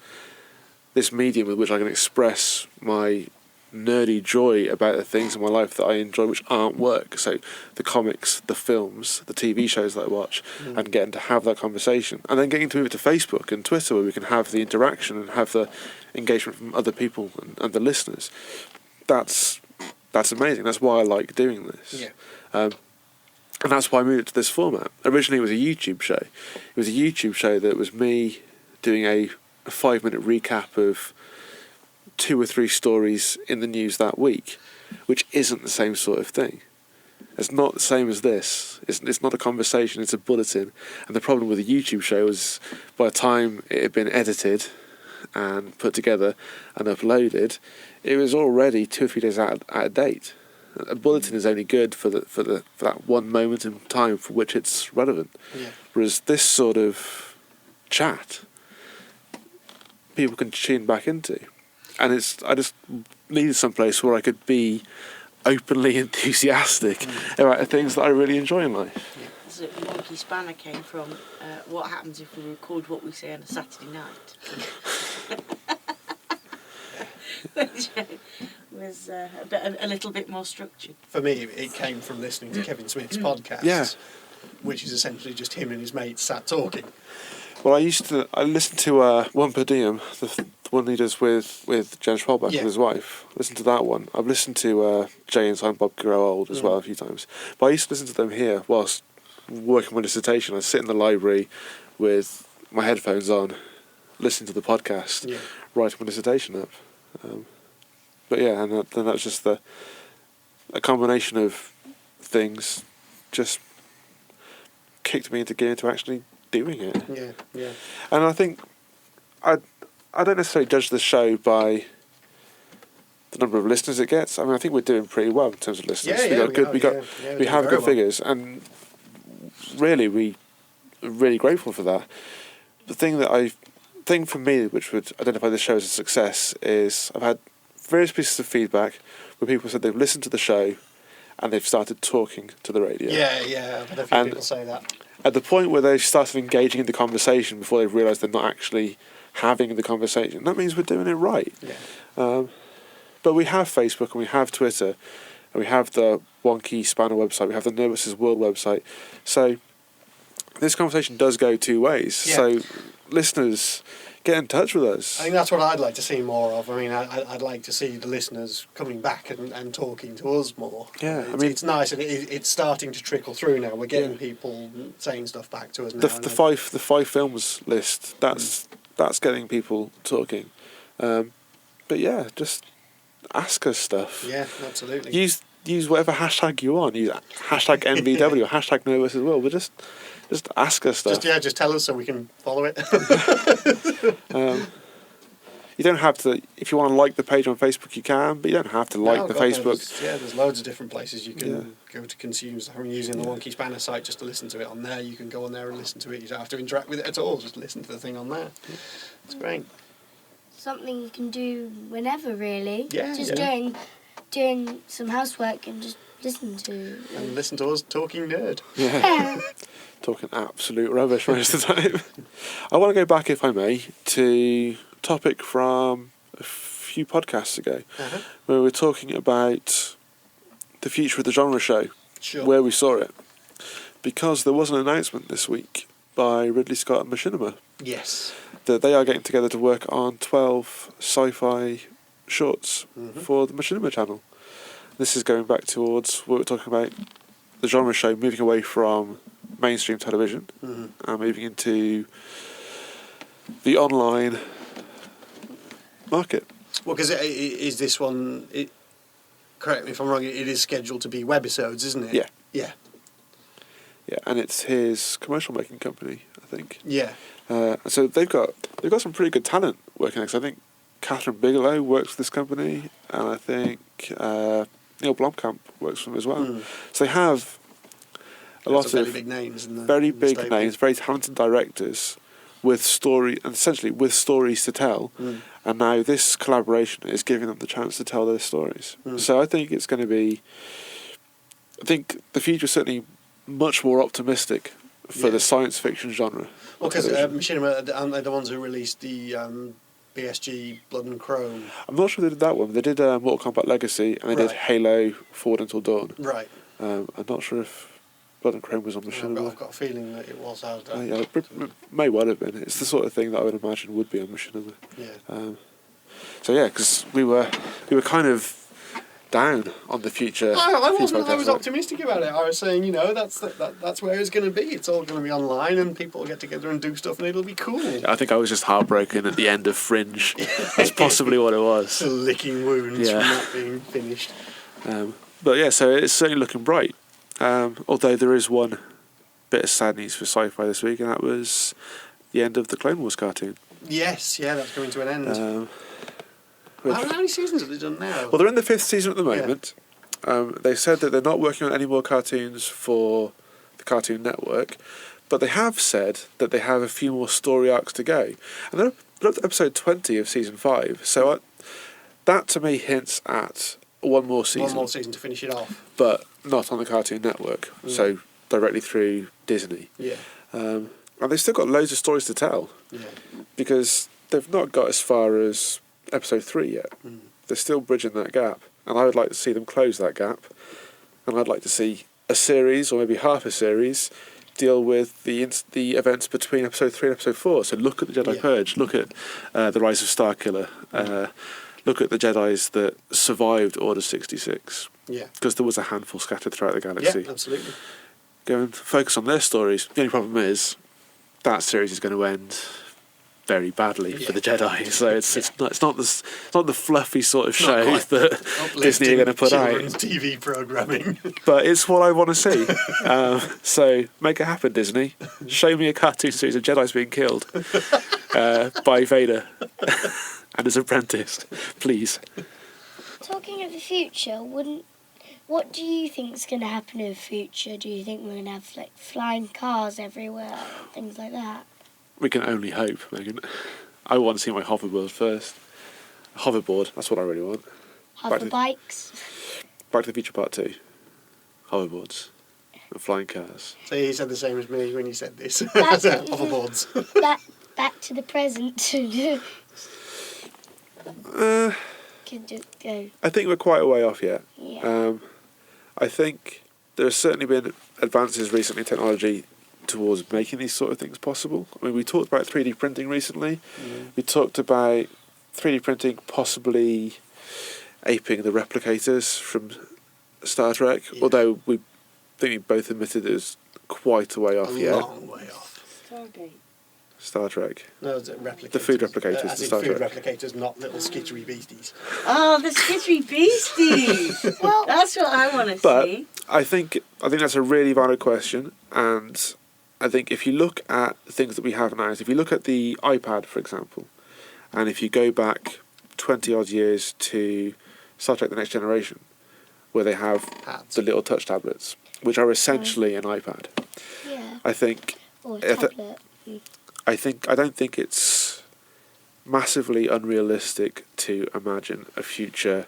B: medium with which I can express my nerdy joy about the things in my life that I enjoy, which aren't work. So the comics, the films, the TV shows that I watch, and getting to have that conversation, and then getting to move it to Facebook and Twitter, where we can have the interaction and have the engagement from other people and the listeners. That's amazing. That's why I like doing this. And that's why I moved it to this format. Originally, it was a YouTube show. It was a YouTube show that was me doing a 5-minute recap of 2 or 3 stories in the news that week, which isn't the same sort of thing. It's not the same as this. It's not a conversation, it's a bulletin. And the problem with a YouTube show is, by the time it had been edited and put together and uploaded, it was already 2 or 3 days out of date. A bulletin is only good for that one moment in time for which it's relevant. Whereas this sort of chat, people can tune back into. and I just needed some place where I could be openly enthusiastic about the things that I really enjoy in life.
E: So the monkey spanner came from what happens if we record what we say on a Saturday night. Which was a little bit more structured.
C: For me, it came from listening to Kevin Smith's podcast, which is essentially just him and his mates sat talking.
B: Well, I listened to One Per Diem, the one he does with Jen Schwalbach and his wife. Listen to that one. I've listened to Jay and Silent Bob Grow Old as well a few times. But I used to listen to them here whilst working my dissertation. I'd sit in the library with my headphones on, listening to the podcast, writing my dissertation up. But yeah, and then that's just a combination of things just kicked me into gear into actually doing it.
C: Yeah.
B: And I think I don't necessarily judge the show by the number of listeners it gets. I mean, I think we're doing pretty well in terms of listeners. We have good figures, and really we're really grateful for that. The thing for me which would identify this show as a success is I've had various pieces of feedback where people said they've listened to the show and they've started talking to the radio.
C: Yeah, I've had a few people say that.
B: At the point where they've started engaging in the conversation before they've realised they're not actually having the conversation, that means we're doing it right.
C: Yeah.
B: But we have Facebook and we have Twitter and we have the Wonky Spanner website, we have the NerdVsWorld website. So this conversation does go two ways. Yeah. So listeners, get in touch with us.
C: I think that's what I'd like to see more of. I mean, I'd like to see the listeners coming back and talking to us more.
B: Yeah,
C: it's nice, and it's starting to trickle through now. We're getting people saying stuff back to us now.
B: The five films list, that's getting people talking. But yeah, just ask us stuff.
C: Yeah, absolutely.
B: Use whatever hashtag you want. Use hashtag NBW or hashtag NerdVsWorld. But just ask us stuff.
C: Just tell us so we can follow it.
B: You don't have to. If you want to like the page on Facebook, you can, but you don't have to like the Facebook.
C: There's loads of different places you can go to consume stuff. I'm using the Wonky Spanner site just to listen to it on there. You can go on there and listen to it. You don't have to interact with it at all. Just listen to the thing on there. It's great.
D: Something you can do whenever, really.
C: Yeah.
D: Just doing some housework and just listen to
C: us talking nerd.
B: Yeah. Talking absolute rubbish most of the time. I want to go back, if I may, to a topic from a few podcasts ago, where we were talking about the future of the genre show, where we saw it, because there was an announcement this week by Ridley Scott and Machinima.
C: Yes.
B: That they are getting together to work on 12 sci-fi shorts for the Machinima channel. This is going back towards what we're talking about, the genre show moving away from mainstream television and moving into the online market.
C: Well, because is this one, correct me if I'm wrong, it is scheduled to be webisodes, isn't it?
B: Yeah.
C: Yeah.
B: Yeah, and it's his commercial making company, I think.
C: Yeah.
B: So they've got some pretty good talent working there. So I think Catherine Bigelow works for this company, and I think Neil Blomkamp works for them as well. So they have a lot of
C: very big names,
B: very talented directors with stories to tell. And now this collaboration is giving them the chance to tell their stories. So I think it's going to be. I think the future is certainly much more optimistic for the science fiction genre.
C: Well, because Machinima are the ones who released the BSG Blood and Chrome.
B: I'm not sure they did that one. They did Mortal Kombat Legacy, and they did Halo Forward Until Dawn.
C: Right.
B: I'm not sure if Blood and Chrome was on Machinima.
C: I've got a feeling that it was out there.
B: Yeah, it may well have been. It's the sort of thing that I would imagine would be on Machinima.
C: Yeah.
B: So yeah, because we were kind of down on the future.
C: I wasn't. I was optimistic about it. I was saying, that's where it's going to be. It's all going to be online, and people will get together and do stuff, and it'll be cool.
B: I think I was just heartbroken at the end of Fringe. That's possibly what it was.
C: Licking wounds from not being finished.
B: But yeah, so it's certainly looking bright. Although there is one bit of sad news for sci-fi this week, and that was the end of the Clone Wars cartoon.
C: Yes, that's coming to an end. How many seasons have they done now?
B: Well, they're in the 5th season at the moment. They said that they're not working on any more cartoons for the Cartoon Network, but they have said that they have a few more story arcs to go. And they're up to episode 20 of season 5, so that to me hints at one more season.
C: One more season to finish it off.
B: But not on the Cartoon Network, so directly through Disney.
C: Yeah.
B: And they've still got loads of stories to tell.
C: Yeah.
B: Because they've not got as far as episode 3 yet. They're still bridging that gap. And I would like to see them close that gap. And I'd like to see a series, or maybe half a series, deal with the events between episode 3 and episode 4. So look at the Jedi Purge, look at the Rise of Starkiller, look at the Jedis that survived Order 66.
C: Yeah.
B: Because there was a handful scattered throughout the galaxy.
C: Yeah, absolutely.
B: Go and focus on their stories. The only problem is that series is going to end very badly for the Jedi. So it's not the fluffy sort of show that Disney are going to put out.
C: Children's TV programming.
B: But it's what I want to see. So make it happen, Disney. Show me a cartoon series of Jedi's being killed by Vader and his apprentice, please.
D: Talking of the future, what do you think is going to happen in the future? Do you think we're going to have like flying cars everywhere, things like that?
B: We can only hope, Megan. I want to see my hoverboard first. A hoverboard, that's what I really want.
D: Hover bikes?
B: Back to the Future Part 2. Hoverboards. And flying cars.
C: So you said the same as me when you said this.
D: Hoverboards. Back to the present. Can just go.
B: I think we're quite a way off yet.
D: Yeah.
B: I think there has certainly been advances recently in technology towards making these sort of things possible. I mean, we talked about 3D printing recently. We talked about 3D printing possibly aping the replicators from Star Trek, although we think we both admitted it was quite a way off yet.
C: A long way off.
B: Star Trek.
C: No, it's replicators.
B: The food replicators.
C: As in
B: Star
C: food
B: Trek.
C: replicators, not little skittery beasties.
E: Oh, the skittery beasties! Well, that's what I want to see.
B: I think that's a really valid question, and I think if you look at things that we have now, if you look at the iPad, for example, and if you go back 20 odd years to Star Trek: The Next Generation, where they have the little touch tablets, which are essentially an iPad.
D: Yeah.
B: I think.
D: Or a tablet.
B: I don't think it's massively unrealistic to imagine a future,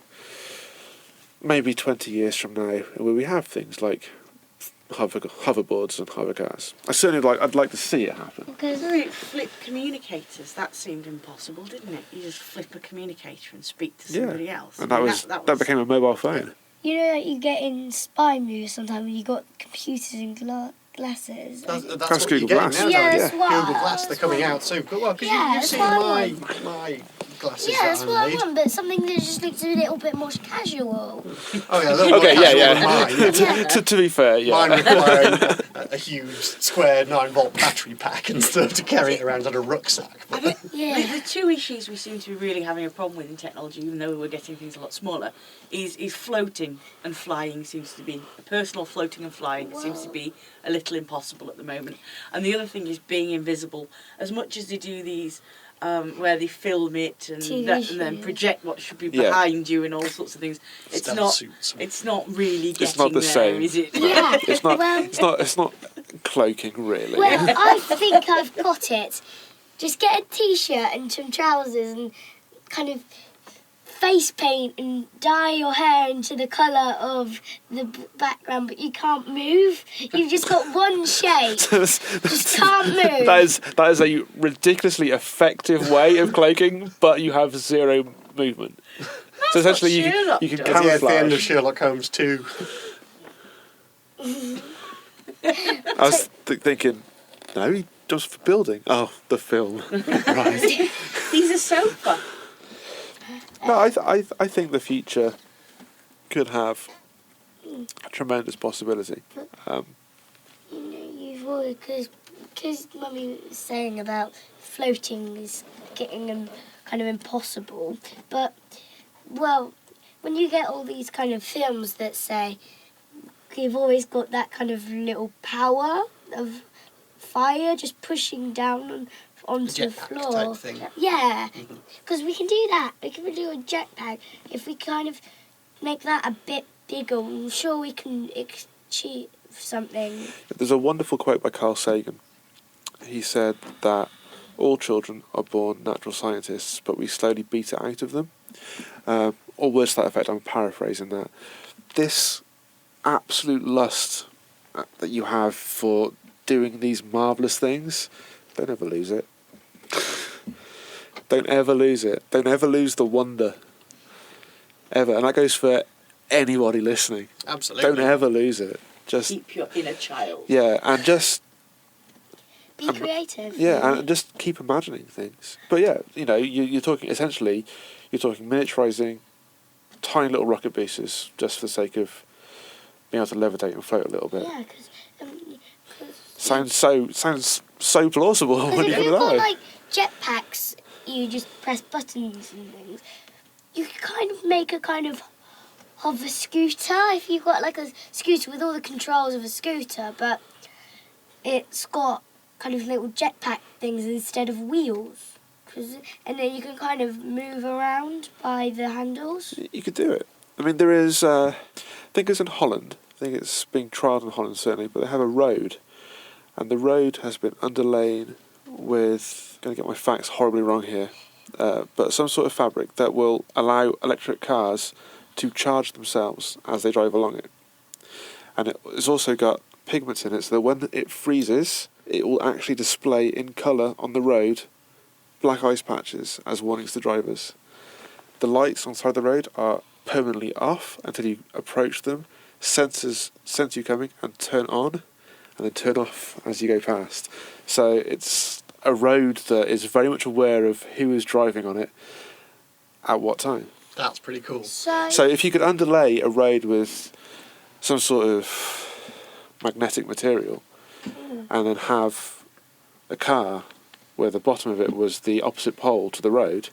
B: maybe 20 years from now, where we have things like hoverboards and hovercars. I'd like to see it happen.
E: Because flip communicators, that seemed impossible, didn't it? You just flip a communicator and speak to somebody else.
B: And that became a mobile phone.
D: You know, you get in spy movies sometimes when you got computers and glasses.
C: That's
B: That's
C: what
B: Google
C: you're
B: Glass.
C: getting now,
D: Yeah,
C: don't
D: that's
C: you?
D: what
C: Google
D: I-
C: Glass, they're coming out soon. Well, because you've seen my glasses
D: Yeah, that's
C: that
D: what
C: I
D: I
C: made.
D: want, but something that just looks a little bit more casual.
C: Oh yeah, a little
B: Okay,
C: more casual
B: yeah.
C: than mine.
B: to be fair, yeah.
C: Mine requiring a huge square 9-volt battery pack and stuff to carry it around on a rucksack.
E: I think
D: Yeah.
E: the two issues we seem to be really having a problem with in technology, even though we're getting things a lot smaller, is floating and flying seems to be, personal floating and flying seems to be a little impossible at the moment. And the other thing is being invisible. As much as they do these where they film it and then project what should be behind you and all sorts of things, it's not really getting
B: It's not the
E: there,
B: same.
E: is it?
D: Yeah.
B: It's not cloaking really.
D: Well, I think I've got it. Just get a t-shirt and some trousers and kind of face paint and dye your hair into the colour of the background, but you can't move. You've just got one shade. Just can't move.
B: That is a ridiculously effective way of cloaking, but you have zero movement. So essentially, you can
C: At the
B: camouflage.
C: end of Sherlock Holmes 2.
B: I was thinking, no, he does for building. Oh, the film. Right.
E: He's a sofa.
B: No, I think the future could have a tremendous possibility.
D: You've always, because Mummy was saying about floating is getting kind of impossible, but, well, when you get all these kind of films that say you've always got that kind of little power of fire just pushing down onto the floor.
C: Type thing.
D: Yeah, because we can do that. We can do a jetpack. If we kind of make that a bit bigger, I'm sure we can achieve something.
B: There's a wonderful quote by Carl Sagan. He said that all children are born natural scientists, but we slowly beat it out of them. or words to that effect. I'm paraphrasing that. This absolute lust that you have for doing these marvellous things, don't ever lose it. Don't ever lose it. Don't ever lose the wonder. Ever. And that goes for anybody listening.
C: Absolutely.
B: Don't ever lose it. Just
E: Keep your inner child.
B: yeah, and just
D: Be creative.
B: yeah, and just keep imagining things. But yeah, you're talking essentially, you're talking miniaturizing tiny little rocket boosters just for the sake of being able to levitate and float a little bit.
D: Yeah, because
B: Sounds so plausible when you
D: if
B: put
D: you've
B: it that
D: got
B: way.
D: like jetpacks, you just press buttons and things. You can kind of make a kind of hover scooter if you've got like a scooter with all the controls of a scooter, but it's got kind of little jetpack things instead of wheels. And then you can kind of move around by the handles.
B: You could do it. I mean, there is, I think it's in Holland. I think it's being trialled in Holland, certainly, but they have a road. And the road has been underlain with, I'm going to get my facts horribly wrong here, but some sort of fabric that will allow electric cars to charge themselves as they drive along it. And it's also got pigments in it, so that when it freezes, it will actually display in colour on the road black ice patches as warnings to drivers. The lights on the side of the road are permanently off until you approach them. Sensors sense you coming and turn on, and then turn off as you go past. So it's a road that is very much aware of who is driving on it at what time.
C: That's pretty cool.
B: So if you could underlay a road with some sort of magnetic material and then have a car where the bottom of it was the opposite pole to the road,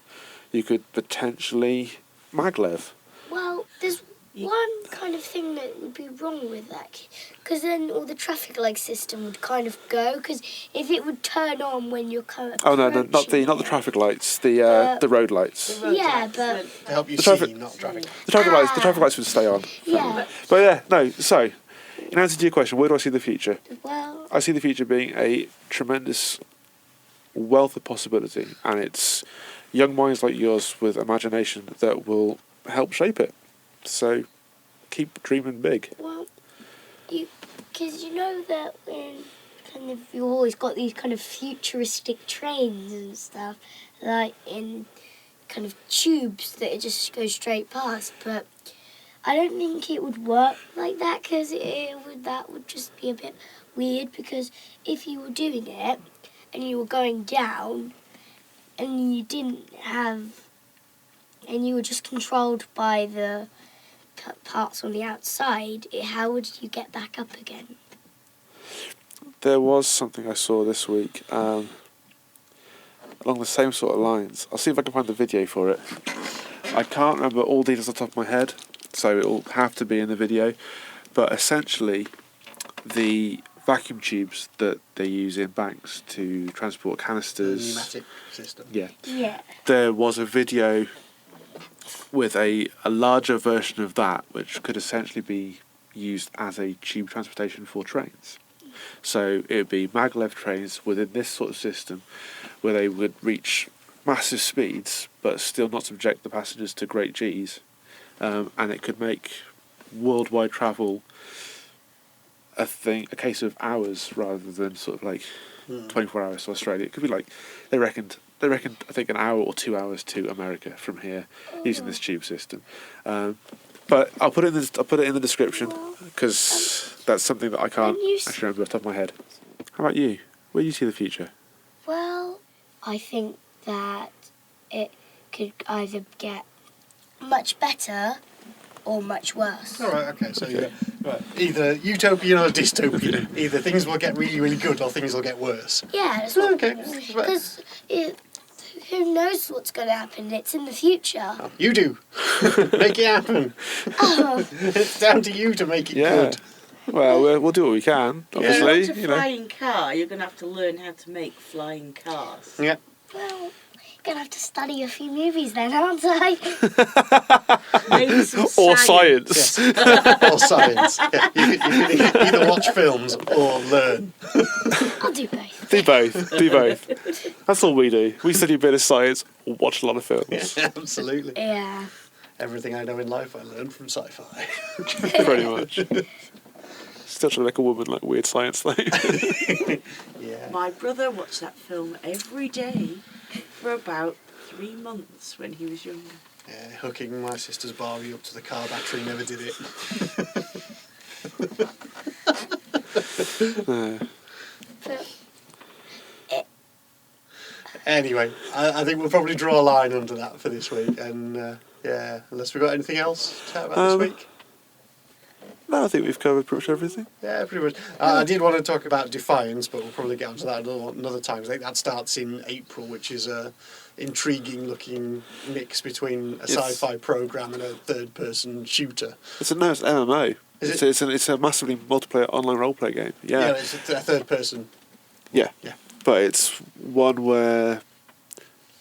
B: you could potentially maglev.
D: Well, there's one kind of thing that would be wrong with that, because then all the traffic light system would kind of go, because if it would turn on when you're kind of
B: Oh no, not the traffic lights, the road lights.
D: Yeah, but
C: To help you
B: traffic-
C: see, not traffic.
B: The traffic lights would stay on.
D: yeah,
B: But yeah, no. So, in answer to your question, where do I see the future?
D: well,
B: I see the future being a tremendous wealth of possibility, and it's young minds like yours with imagination that will help shape it. So, keep dreaming big.
D: well, because you know that when kind of you always got these kind of futuristic trains and stuff, like in kind of tubes that it just goes straight past, but I don't think it would work like that, because that would just be a bit weird, because if you were doing it and you were going down and you were just controlled by the parts on the outside, how would you get back up again?
B: There was something I saw this week along the same sort of lines. I'll see if I can find the video for it. I can't remember all details off the top of my head, so it'll have to be in the video. But essentially, the vacuum tubes that they use in banks to transport canisters.
C: Pneumatic system.
B: Yeah.
D: Yeah.
B: There was a video with a larger version of that, which could essentially be used as a tube transportation for trains. So it would be maglev trains within this sort of system, where they would reach massive speeds but still not subject the passengers to great Gs, and it could make worldwide travel a case of hours rather than sort of like 24 hours to Australia. It could be like they reckoned I think an hour or 2 hours to America from here using this tube system. But I'll put it in the description, because that's something that I can't actually remember off the top of my head. How about you? Where do you see the future?
D: Well, I think that it could either get much better or much worse.
C: All right, okay, so yeah, right. Either utopian or dystopian. Either things will get really, really good or things will get worse.
D: Yeah, that's what.
C: Okay.
D: Because who knows what's going to happen? It's in the future.
C: You do. Make it happen.
D: Oh,
C: It's down to you to make it
B: Yeah.
C: good.
B: Well, we'll do what we can,
E: If you
B: obviously.
E: want a flying car, you're going to have to learn how to make flying cars.
C: Yeah.
D: well, gonna have to study a few movies then, aren't I?
E: Maybe some
B: Or science.
C: Or science. Yeah. You can either watch films or learn.
D: I'll do both.
B: Do both. Do both. That's all we do. We study a bit of science, watch a lot of films.
C: Absolutely.
D: Yeah.
C: Everything I know in life I learned from sci-fi.
B: Pretty much. Still trying to make a woman like weird science though.
C: Yeah.
E: My brother watched that film every day for about 3 months when he was younger.
C: Yeah, hooking my sister's Barbie up to the car battery never did it. Anyway, I think we'll probably draw a line under that for this week. And yeah, unless we've got anything else to chat about this week.
B: No, I think we've covered pretty much everything.
C: Yeah, pretty much. I did want to talk about Defiance, but we'll probably get onto that another time. I think that starts in April, which is a intriguing-looking mix between a sci-fi program and a third-person shooter.
B: It's a MMO. It's a massively multiplayer online roleplay game. Yeah,
C: it's a third-person.
B: Yeah.
C: Yeah.
B: But it's one where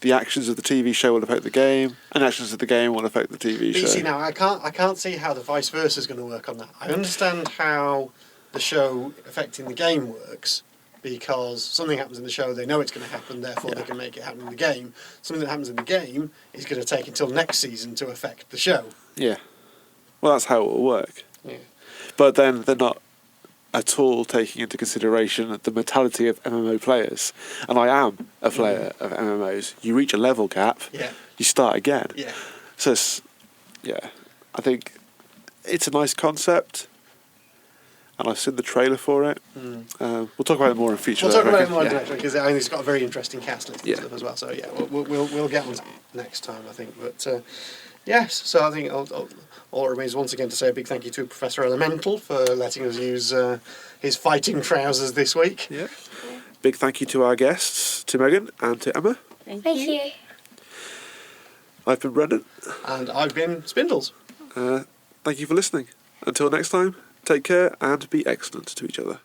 B: the actions of the TV show will affect the game, and actions of the game will affect the TV
C: But
B: show.
C: you see, now I can't see how the vice versa is going to work on that. I understand how the show affecting the game works, because something happens in the show, they know it's going to happen, therefore they can make it happen in the game. Something that happens in the game is going to take until next season to affect the show.
B: Yeah. Well, that's how it will work.
C: Yeah.
B: But then they're not at all taking into consideration the mentality of MMO players. And I am a player of MMOs. You reach a level cap, you start again.
C: Yeah.
B: So, I think it's a nice concept, and I've seen the trailer for it. We'll talk about it more in future.
C: We'll talk about it
B: more
C: more next week, because I think it's got a very interesting cast list and stuff as well. So yeah, we'll get on to that next time, I think. But yes, so I think all it remains once again to say a big thank you to Professor Elemental for letting us use his fighting trousers this week.
B: Yeah. Big thank you to our guests, to Megan and to Emma.
D: Thank you.
B: I've been Brendan.
C: And I've been Spindles.
B: Thank you for listening. Until next time, take care and be excellent to each other.